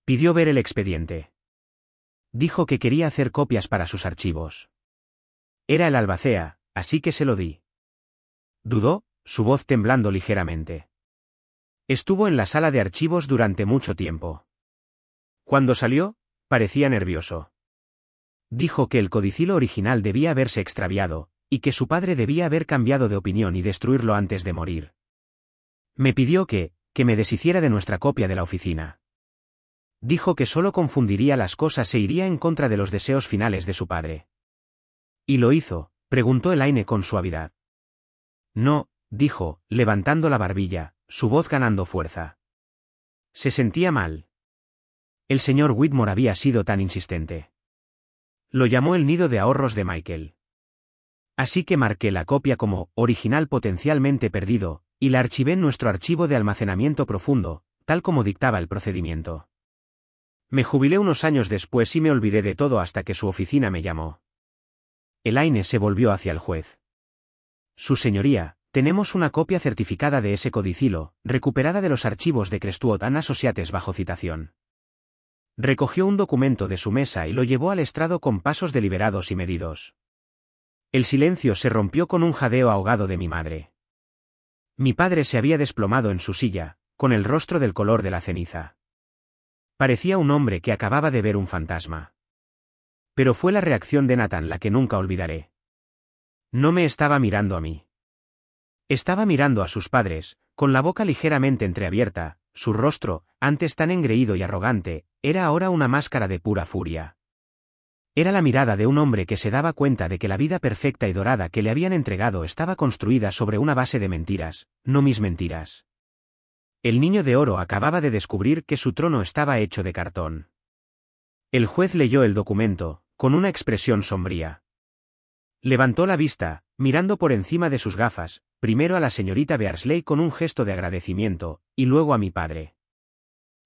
Pidió ver el expediente. Dijo que quería hacer copias para sus archivos. Era el albacea, así que se lo di. Dudó, su voz temblando ligeramente. Estuvo en la sala de archivos durante mucho tiempo. Cuando salió, parecía nervioso. Dijo que el codicilo original debía haberse extraviado, y que su padre debía haber cambiado de opinión y destruirlo antes de morir. Me pidió que me deshiciera de nuestra copia de la oficina. Dijo que solo confundiría las cosas e iría en contra de los deseos finales de su padre. ¿Y lo hizo?, preguntó Elaine con suavidad. No, dijo, levantando la barbilla, su voz ganando fuerza. Se sentía mal. El señor Whitmore había sido tan insistente. Lo llamó el nido de ahorros de Michael. Así que marqué la copia como original potencialmente perdido, y la archivé en nuestro archivo de almacenamiento profundo, tal como dictaba el procedimiento. Me jubilé unos años después y me olvidé de todo hasta que su oficina me llamó. Elaine se volvió hacia el juez. Su señoría, tenemos una copia certificada de ese codicilo, recuperada de los archivos de Crestwood and Associates bajo citación. Recogió un documento de su mesa y lo llevó al estrado con pasos deliberados y medidos. El silencio se rompió con un jadeo ahogado de mi madre. Mi padre se había desplomado en su silla, con el rostro del color de la ceniza. Parecía un hombre que acababa de ver un fantasma. Pero fue la reacción de Nathan la que nunca olvidaré. No me estaba mirando a mí. Estaba mirando a sus padres, con la boca ligeramente entreabierta, su rostro, antes tan engreído y arrogante, era ahora una máscara de pura furia. Era la mirada de un hombre que se daba cuenta de que la vida perfecta y dorada que le habían entregado estaba construida sobre una base de mentiras, no mis mentiras. El niño de oro acababa de descubrir que su trono estaba hecho de cartón. El juez leyó el documento, con una expresión sombría. Levantó la vista, mirando por encima de sus gafas, primero a la señorita Beardsley con un gesto de agradecimiento, y luego a mi padre.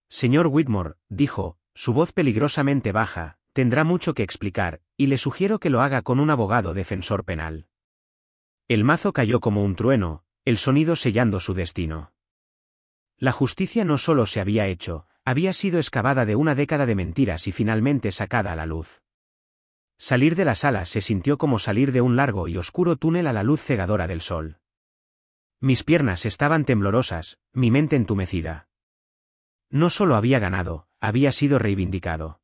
Señor Whitmore, dijo, su voz peligrosamente baja, tendrá mucho que explicar, y le sugiero que lo haga con un abogado defensor penal. El mazo cayó como un trueno, el sonido sellando su destino. La justicia no solo se había hecho, había sido excavada de una década de mentiras y finalmente sacada a la luz. Salir de la sala se sintió como salir de un largo y oscuro túnel a la luz cegadora del sol. Mis piernas estaban temblorosas, mi mente entumecida. No solo había ganado, había sido reivindicado.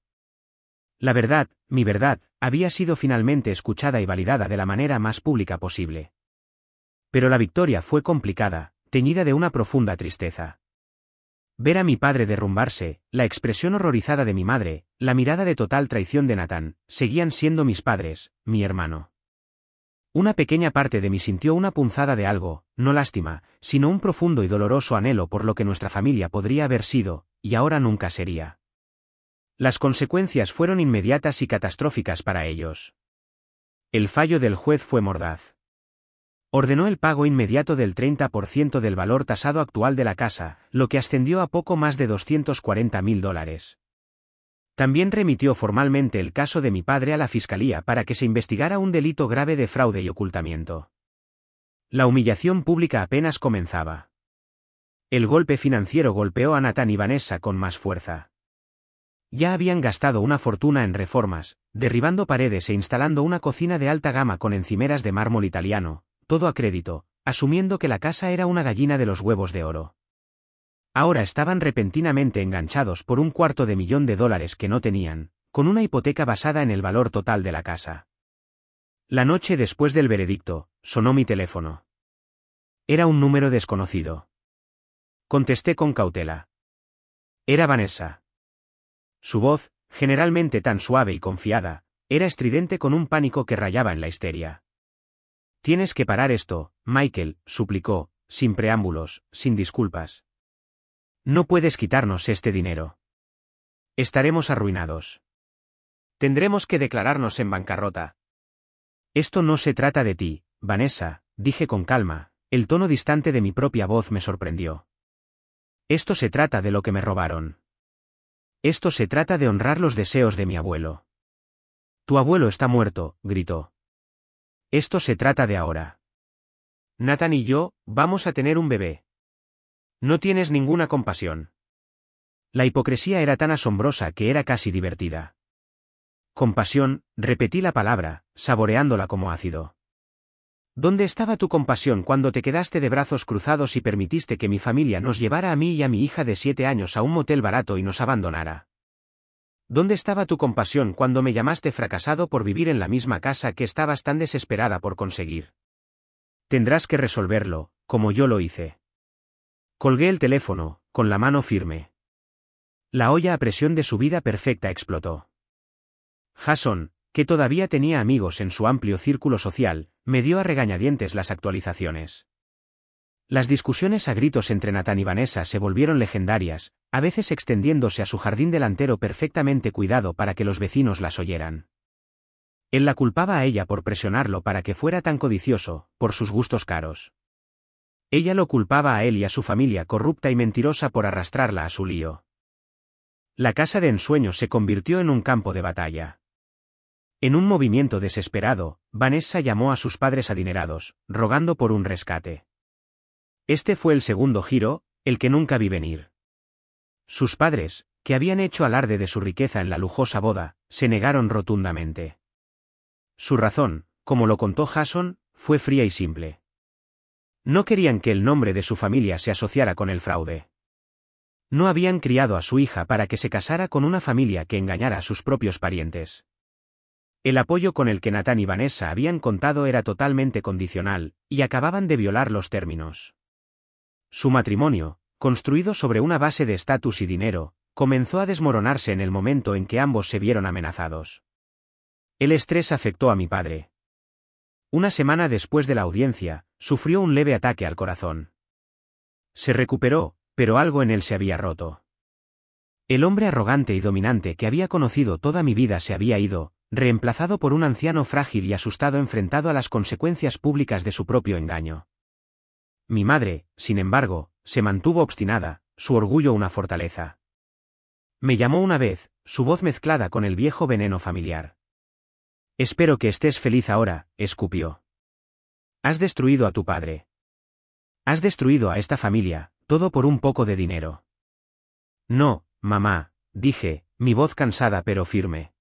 La verdad, mi verdad, había sido finalmente escuchada y validada de la manera más pública posible. Pero la victoria fue complicada, teñida de una profunda tristeza. Ver a mi padre derrumbarse, la expresión horrorizada de mi madre, la mirada de total traición de Nathan, seguían siendo mis padres, mi hermano. Una pequeña parte de mí sintió una punzada de algo, no lástima, sino un profundo y doloroso anhelo por lo que nuestra familia podría haber sido, y ahora nunca sería. Las consecuencias fueron inmediatas y catastróficas para ellos. El fallo del juez fue mordaz. Ordenó el pago inmediato del 30% del valor tasado actual de la casa, lo que ascendió a poco más de $240.000. También remitió formalmente el caso de mi padre a la fiscalía para que se investigara un delito grave de fraude y ocultamiento. La humillación pública apenas comenzaba. El golpe financiero golpeó a Nathan y Vanessa con más fuerza. Ya habían gastado una fortuna en reformas, derribando paredes e instalando una cocina de alta gama con encimeras de mármol italiano, todo a crédito, asumiendo que la casa era una gallina de los huevos de oro. Ahora estaban repentinamente enganchados por $250.000 que no tenían, con una hipoteca basada en el valor total de la casa. La noche después del veredicto, sonó mi teléfono. Era un número desconocido. Contesté con cautela. Era Vanessa. Su voz, generalmente tan suave y confiada, era estridente con un pánico que rayaba en la histeria. Tienes que parar esto, Michael, suplicó, sin preámbulos, sin disculpas. No puedes quitarnos este dinero. Estaremos arruinados. Tendremos que declararnos en bancarrota. Esto no se trata de ti, Vanessa, dije con calma, el tono distante de mi propia voz me sorprendió. Esto se trata de lo que me robaron. Esto se trata de honrar los deseos de mi abuelo. Tu abuelo está muerto, gritó. Esto se trata de ahora. Nathan y yo, vamos a tener un bebé. No tienes ninguna compasión. La hipocresía era tan asombrosa que era casi divertida. Compasión, repetí la palabra, saboreándola como ácido. ¿Dónde estaba tu compasión cuando te quedaste de brazos cruzados y permitiste que mi familia nos llevara a mí y a mi hija de 7 años a un motel barato y nos abandonara? ¿Dónde estaba tu compasión cuando me llamaste fracasado por vivir en la misma casa que estabas tan desesperada por conseguir? Tendrás que resolverlo, como yo lo hice. Colgué el teléfono, con la mano firme. La olla a presión de su vida perfecta explotó. Jason, que todavía tenía amigos en su amplio círculo social, me dio a regañadientes las actualizaciones. Las discusiones a gritos entre Nathan y Vanessa se volvieron legendarias, a veces extendiéndose a su jardín delantero perfectamente cuidado para que los vecinos las oyeran. Él la culpaba a ella por presionarlo para que fuera tan codicioso, por sus gustos caros. Ella lo culpaba a él y a su familia corrupta y mentirosa por arrastrarla a su lío. La casa de ensueño se convirtió en un campo de batalla. En un movimiento desesperado, Vanessa llamó a sus padres adinerados, rogando por un rescate. Este fue el segundo giro, el que nunca vi venir. Sus padres, que habían hecho alarde de su riqueza en la lujosa boda, se negaron rotundamente. Su razón, como lo contó Jason, fue fría y simple. No querían que el nombre de su familia se asociara con el fraude. No habían criado a su hija para que se casara con una familia que engañara a sus propios parientes. El apoyo con el que Nathan y Vanessa habían contado era totalmente condicional, y acababan de violar los términos. Su matrimonio, construido sobre una base de estatus y dinero, comenzó a desmoronarse en el momento en que ambos se vieron amenazados. El estrés afectó a mi padre. Una semana después de la audiencia, sufrió un leve ataque al corazón. Se recuperó, pero algo en él se había roto. El hombre arrogante y dominante que había conocido toda mi vida se había ido, reemplazado por un anciano frágil y asustado enfrentado a las consecuencias públicas de su propio engaño. Mi madre, sin embargo, se mantuvo obstinada, su orgullo una fortaleza. Me llamó una vez, su voz mezclada con el viejo veneno familiar. Espero que estés feliz ahora, escupió. Has destruido a tu padre. Has destruido a esta familia, todo por un poco de dinero. No, mamá, dije, mi voz cansada pero firme.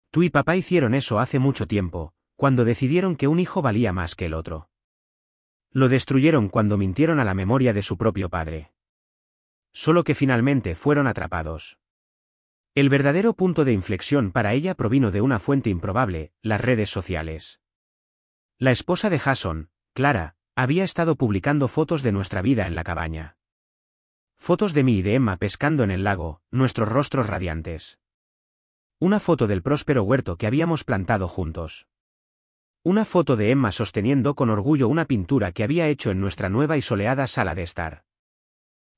Tú y papá hicieron eso hace mucho tiempo, cuando decidieron que un hijo valía más que el otro. Lo destruyeron cuando mintieron a la memoria de su propio padre. Solo que finalmente fueron atrapados. El verdadero punto de inflexión para ella provino de una fuente improbable, las redes sociales. La esposa de Jason, Clara, había estado publicando fotos de nuestra vida en la cabaña. Fotos de mí y de Emma pescando en el lago, nuestros rostros radiantes. Una foto del próspero huerto que habíamos plantado juntos. Una foto de Emma sosteniendo con orgullo una pintura que había hecho en nuestra nueva y soleada sala de estar.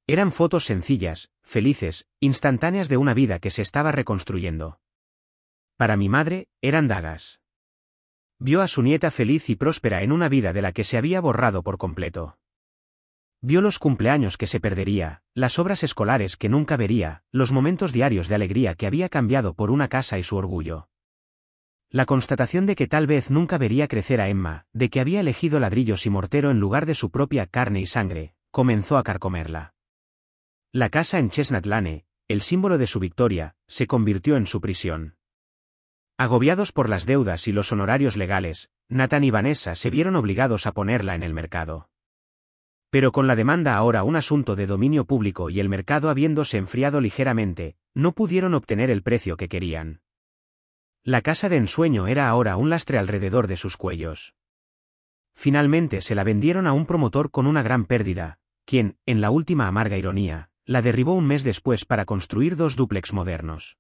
Eran fotos sencillas, felices, instantáneas de una vida que se estaba reconstruyendo. Para mi madre, eran dagas. Vio a su nieta feliz y próspera en una vida de la que se había borrado por completo. Vio los cumpleaños que se perdería, las obras escolares que nunca vería, los momentos diarios de alegría que había cambiado por una casa y su orgullo. La constatación de que tal vez nunca vería crecer a Emma, de que había elegido ladrillos y mortero en lugar de su propia carne y sangre, comenzó a carcomerla. La casa en Chestnut Lane, el símbolo de su victoria, se convirtió en su prisión. Agobiados por las deudas y los honorarios legales, Nathan y Vanessa se vieron obligados a ponerla en el mercado. Pero con la demanda ahora un asunto de dominio público y el mercado habiéndose enfriado ligeramente, no pudieron obtener el precio que querían. La casa de ensueño era ahora un lastre alrededor de sus cuellos. Finalmente se la vendieron a un promotor con una gran pérdida, quien, en la última amarga ironía, la derribó un mes después para construir 2 dúplex modernos.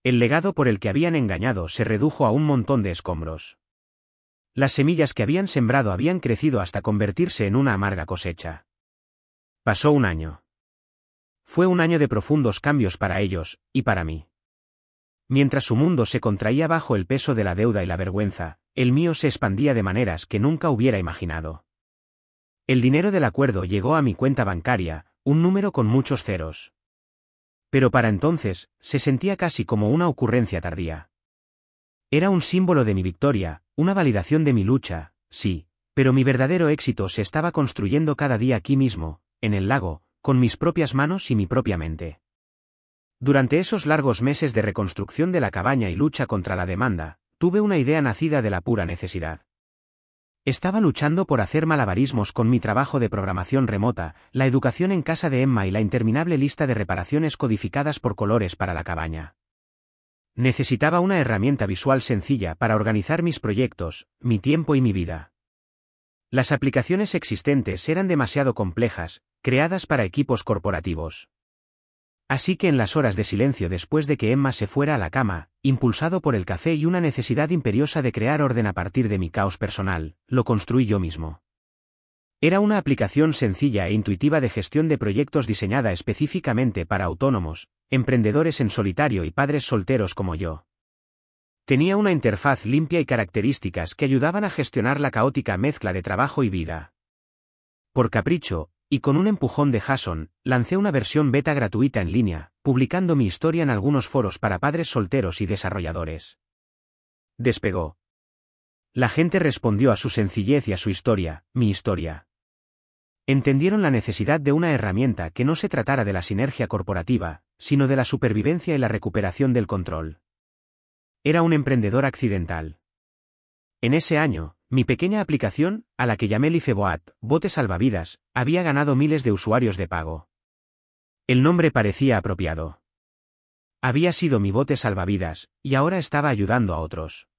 El legado por el que habían engañado se redujo a un montón de escombros. Las semillas que habían sembrado habían crecido hasta convertirse en una amarga cosecha. Pasó un año. Fue un año de profundos cambios para ellos, y para mí. Mientras su mundo se contraía bajo el peso de la deuda y la vergüenza, el mío se expandía de maneras que nunca hubiera imaginado. El dinero del acuerdo llegó a mi cuenta bancaria, un número con muchos ceros. Pero para entonces, se sentía casi como una ocurrencia tardía. Era un símbolo de mi victoria, una validación de mi lucha, sí, pero mi verdadero éxito se estaba construyendo cada día aquí mismo, en el lago, con mis propias manos y mi propia mente. Durante esos largos meses de reconstrucción de la cabaña y lucha contra la demanda, tuve una idea nacida de la pura necesidad. Estaba luchando por hacer malabarismos con mi trabajo de programación remota, la educación en casa de Emma y la interminable lista de reparaciones codificadas por colores para la cabaña. Necesitaba una herramienta visual sencilla para organizar mis proyectos, mi tiempo y mi vida. Las aplicaciones existentes eran demasiado complejas, creadas para equipos corporativos. Así que en las horas de silencio después de que Emma se fuera a la cama, impulsado por el café y una necesidad imperiosa de crear orden a partir de mi caos personal, lo construí yo mismo. Era una aplicación sencilla e intuitiva de gestión de proyectos diseñada específicamente para autónomos, emprendedores en solitario y padres solteros como yo. Tenía una interfaz limpia y características que ayudaban a gestionar la caótica mezcla de trabajo y vida. Por capricho, y con un empujón de Jason, lancé una versión beta gratuita en línea, publicando mi historia en algunos foros para padres solteros y desarrolladores. Despegó. La gente respondió a su sencillez y a su historia, mi historia. Entendieron la necesidad de una herramienta que no se tratara de la sinergia corporativa, sino de la supervivencia y la recuperación del control. Era un emprendedor accidental. En ese año, mi pequeña aplicación, a la que llamé Lifeboat, bote salvavidas, había ganado miles de usuarios de pago. El nombre parecía apropiado. Había sido mi bote salvavidas, y ahora estaba ayudando a otros.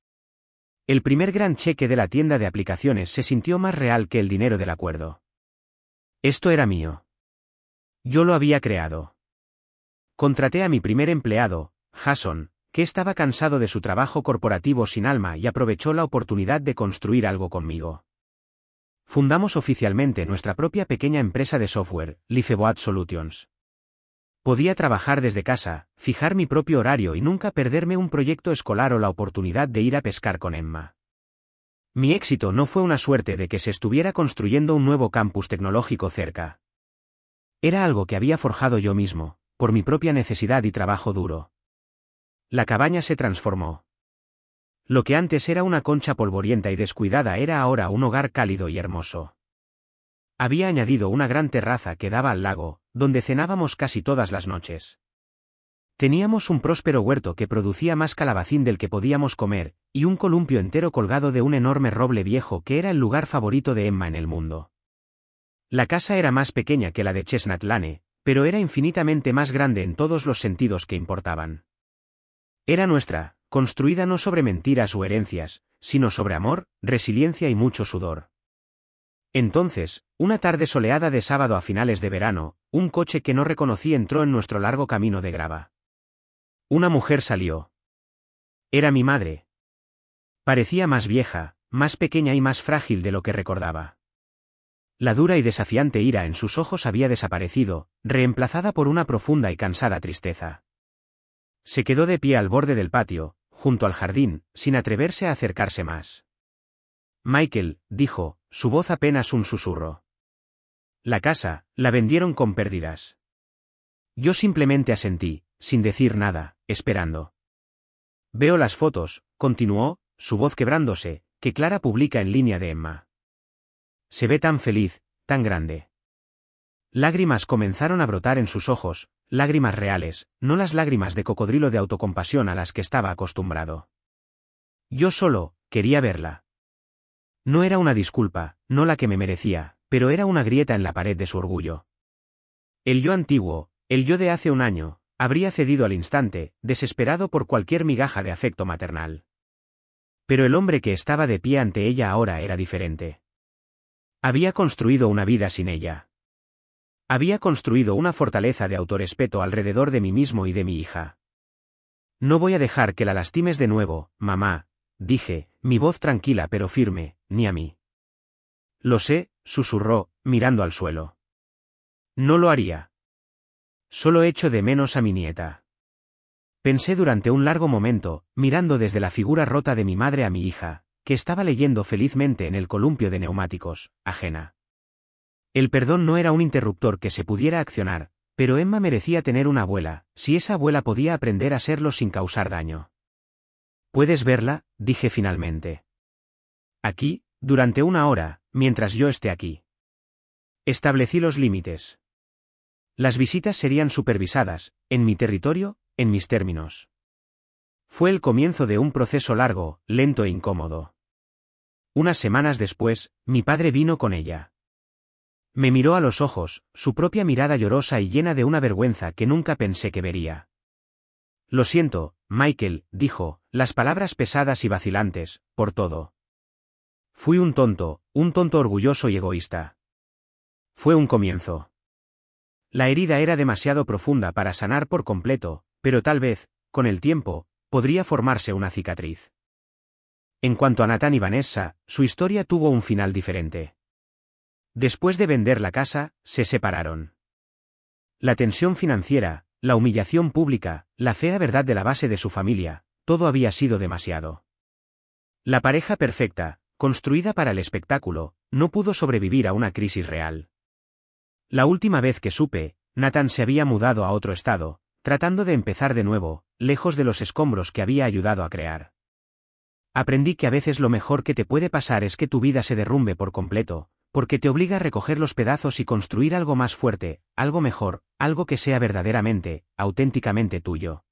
El primer gran cheque de la tienda de aplicaciones se sintió más real que el dinero del acuerdo. Esto era mío. Yo lo había creado. Contraté a mi primer empleado, Jason, que estaba cansado de su trabajo corporativo sin alma y aprovechó la oportunidad de construir algo conmigo. Fundamos oficialmente nuestra propia pequeña empresa de software, Lifeboat Solutions. Podía trabajar desde casa, fijar mi propio horario y nunca perderme un proyecto escolar o la oportunidad de ir a pescar con Emma. Mi éxito no fue una suerte de que se estuviera construyendo un nuevo campus tecnológico cerca. Era algo que había forjado yo mismo, por mi propia necesidad y trabajo duro. La cabaña se transformó. Lo que antes era una concha polvorienta y descuidada era ahora un hogar cálido y hermoso. Había añadido una gran terraza que daba al lago, donde cenábamos casi todas las noches. Teníamos un próspero huerto que producía más calabacín del que podíamos comer, y un columpio entero colgado de un enorme roble viejo que era el lugar favorito de Emma en el mundo. La casa era más pequeña que la de Chestnut Lane, pero era infinitamente más grande en todos los sentidos que importaban. Era nuestra, construida no sobre mentiras o herencias, sino sobre amor, resiliencia y mucho sudor. Entonces, una tarde soleada de sábado a finales de verano, un coche que no reconocí entró en nuestro largo camino de grava. Una mujer salió. Era mi madre. Parecía más vieja, más pequeña y más frágil de lo que recordaba. La dura y desafiante ira en sus ojos había desaparecido, reemplazada por una profunda y cansada tristeza. Se quedó de pie al borde del patio, junto al jardín, sin atreverse a acercarse más. Michael, dijo, su voz apenas un susurro. La casa, la vendieron con pérdidas. Yo simplemente asentí, sin decir nada, esperando. Veo las fotos, continuó, su voz quebrándose, que Clara publica en línea de Emma. Se ve tan feliz, tan grande. Lágrimas comenzaron a brotar en sus ojos, lágrimas reales, no las lágrimas de cocodrilo de autocompasión a las que estaba acostumbrado. Yo solo, quería verla. No era una disculpa, no la que me merecía, pero era una grieta en la pared de su orgullo. El yo antiguo, el yo de hace un año, habría cedido al instante, desesperado por cualquier migaja de afecto maternal. Pero el hombre que estaba de pie ante ella ahora era diferente. Había construido una vida sin ella. Había construido una fortaleza de autorrespeto alrededor de mí mismo y de mi hija. No voy a dejar que la lastimes de nuevo, mamá, dije, mi voz tranquila pero firme, ni a mí. Lo sé, susurró, mirando al suelo. No lo haría. Solo echo de menos a mi nieta. Pensé durante un largo momento, mirando desde la figura rota de mi madre a mi hija, que estaba leyendo felizmente en el columpio de neumáticos, ajena. El perdón no era un interruptor que se pudiera accionar, pero Emma merecía tener una abuela, si esa abuela podía aprender a serlo sin causar daño. ¿Puedes verla?, dije finalmente. Aquí, durante una hora, mientras yo esté aquí. Establecí los límites. Las visitas serían supervisadas, en mi territorio, en mis términos. Fue el comienzo de un proceso largo, lento e incómodo. Unas semanas después, mi padre vino con ella. Me miró a los ojos, su propia mirada llorosa y llena de una vergüenza que nunca pensé que vería. Lo siento, Michael, dijo, las palabras pesadas y vacilantes, por todo. Fui un tonto orgulloso y egoísta. Fue un comienzo. La herida era demasiado profunda para sanar por completo, pero tal vez, con el tiempo, podría formarse una cicatriz. En cuanto a Nathan y Vanessa, su historia tuvo un final diferente. Después de vender la casa, se separaron. La tensión financiera, la humillación pública, la fea verdad de la base de su familia, todo había sido demasiado. La pareja perfecta, construida para el espectáculo, no pudo sobrevivir a una crisis real. La última vez que supe, Nathan se había mudado a otro estado, tratando de empezar de nuevo, lejos de los escombros que había ayudado a crear. Aprendí que a veces lo mejor que te puede pasar es que tu vida se derrumbe por completo, porque te obliga a recoger los pedazos y construir algo más fuerte, algo mejor, algo que sea verdaderamente, auténticamente tuyo.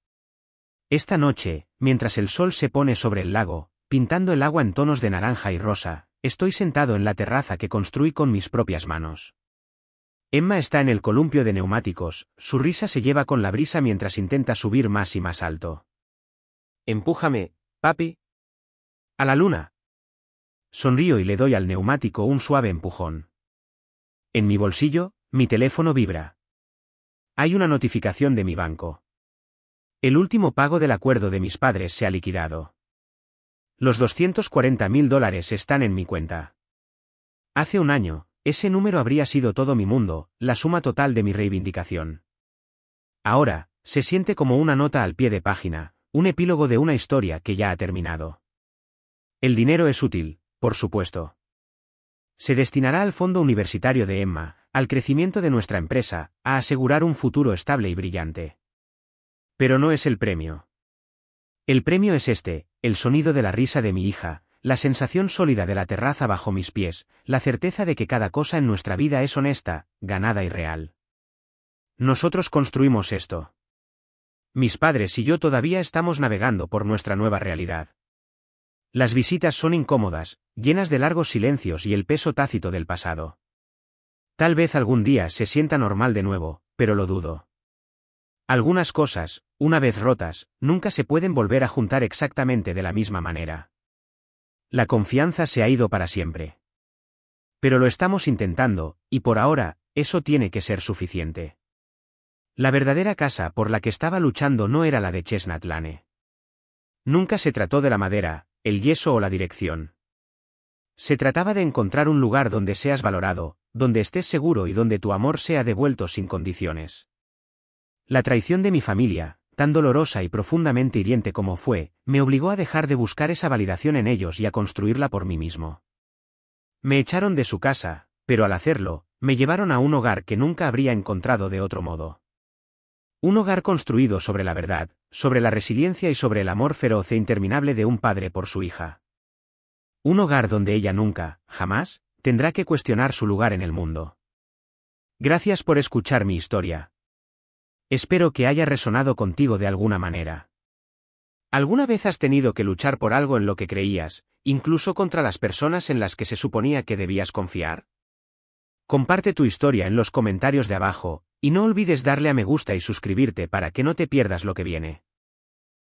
Esta noche, mientras el sol se pone sobre el lago, pintando el agua en tonos de naranja y rosa, estoy sentado en la terraza que construí con mis propias manos. Emma está en el columpio de neumáticos, su risa se lleva con la brisa mientras intenta subir más y más alto. Empújame, papi. A la luna. Sonrío y le doy al neumático un suave empujón. En mi bolsillo, mi teléfono vibra. Hay una notificación de mi banco. El último pago del acuerdo de mis padres se ha liquidado. Los $240.000 están en mi cuenta. Hace un año, ese número habría sido todo mi mundo, la suma total de mi reivindicación. Ahora, se siente como una nota al pie de página, un epílogo de una historia que ya ha terminado. El dinero es útil, por supuesto. Se destinará al fondo universitario de Emma, al crecimiento de nuestra empresa, a asegurar un futuro estable y brillante. Pero no es el premio. El premio es este, el sonido de la risa de mi hija, la sensación sólida de la terraza bajo mis pies, la certeza de que cada cosa en nuestra vida es honesta, ganada y real. Nosotros construimos esto. Mis padres y yo todavía estamos navegando por nuestra nueva realidad. Las visitas son incómodas, llenas de largos silencios y el peso tácito del pasado. Tal vez algún día se sienta normal de nuevo, pero lo dudo. Algunas cosas, una vez rotas, nunca se pueden volver a juntar exactamente de la misma manera. La confianza se ha ido para siempre. Pero lo estamos intentando, y por ahora, eso tiene que ser suficiente. La verdadera casa por la que estaba luchando no era la de Chestnut Lane. Nunca se trató de la madera, el yeso o la dirección. Se trataba de encontrar un lugar donde seas valorado, donde estés seguro y donde tu amor sea devuelto sin condiciones. La traición de mi familia, tan dolorosa y profundamente hiriente como fue, me obligó a dejar de buscar esa validación en ellos y a construirla por mí mismo. Me echaron de su casa, pero al hacerlo, me llevaron a un hogar que nunca habría encontrado de otro modo. Un hogar construido sobre la verdad, sobre la resiliencia y sobre el amor feroz e interminable de un padre por su hija. Un hogar donde ella nunca, jamás, tendrá que cuestionar su lugar en el mundo. Gracias por escuchar mi historia. Espero que haya resonado contigo de alguna manera. ¿Alguna vez has tenido que luchar por algo en lo que creías, incluso contra las personas en las que se suponía que debías confiar? Comparte tu historia en los comentarios de abajo, y no olvides darle a me gusta y suscribirte para que no te pierdas lo que viene.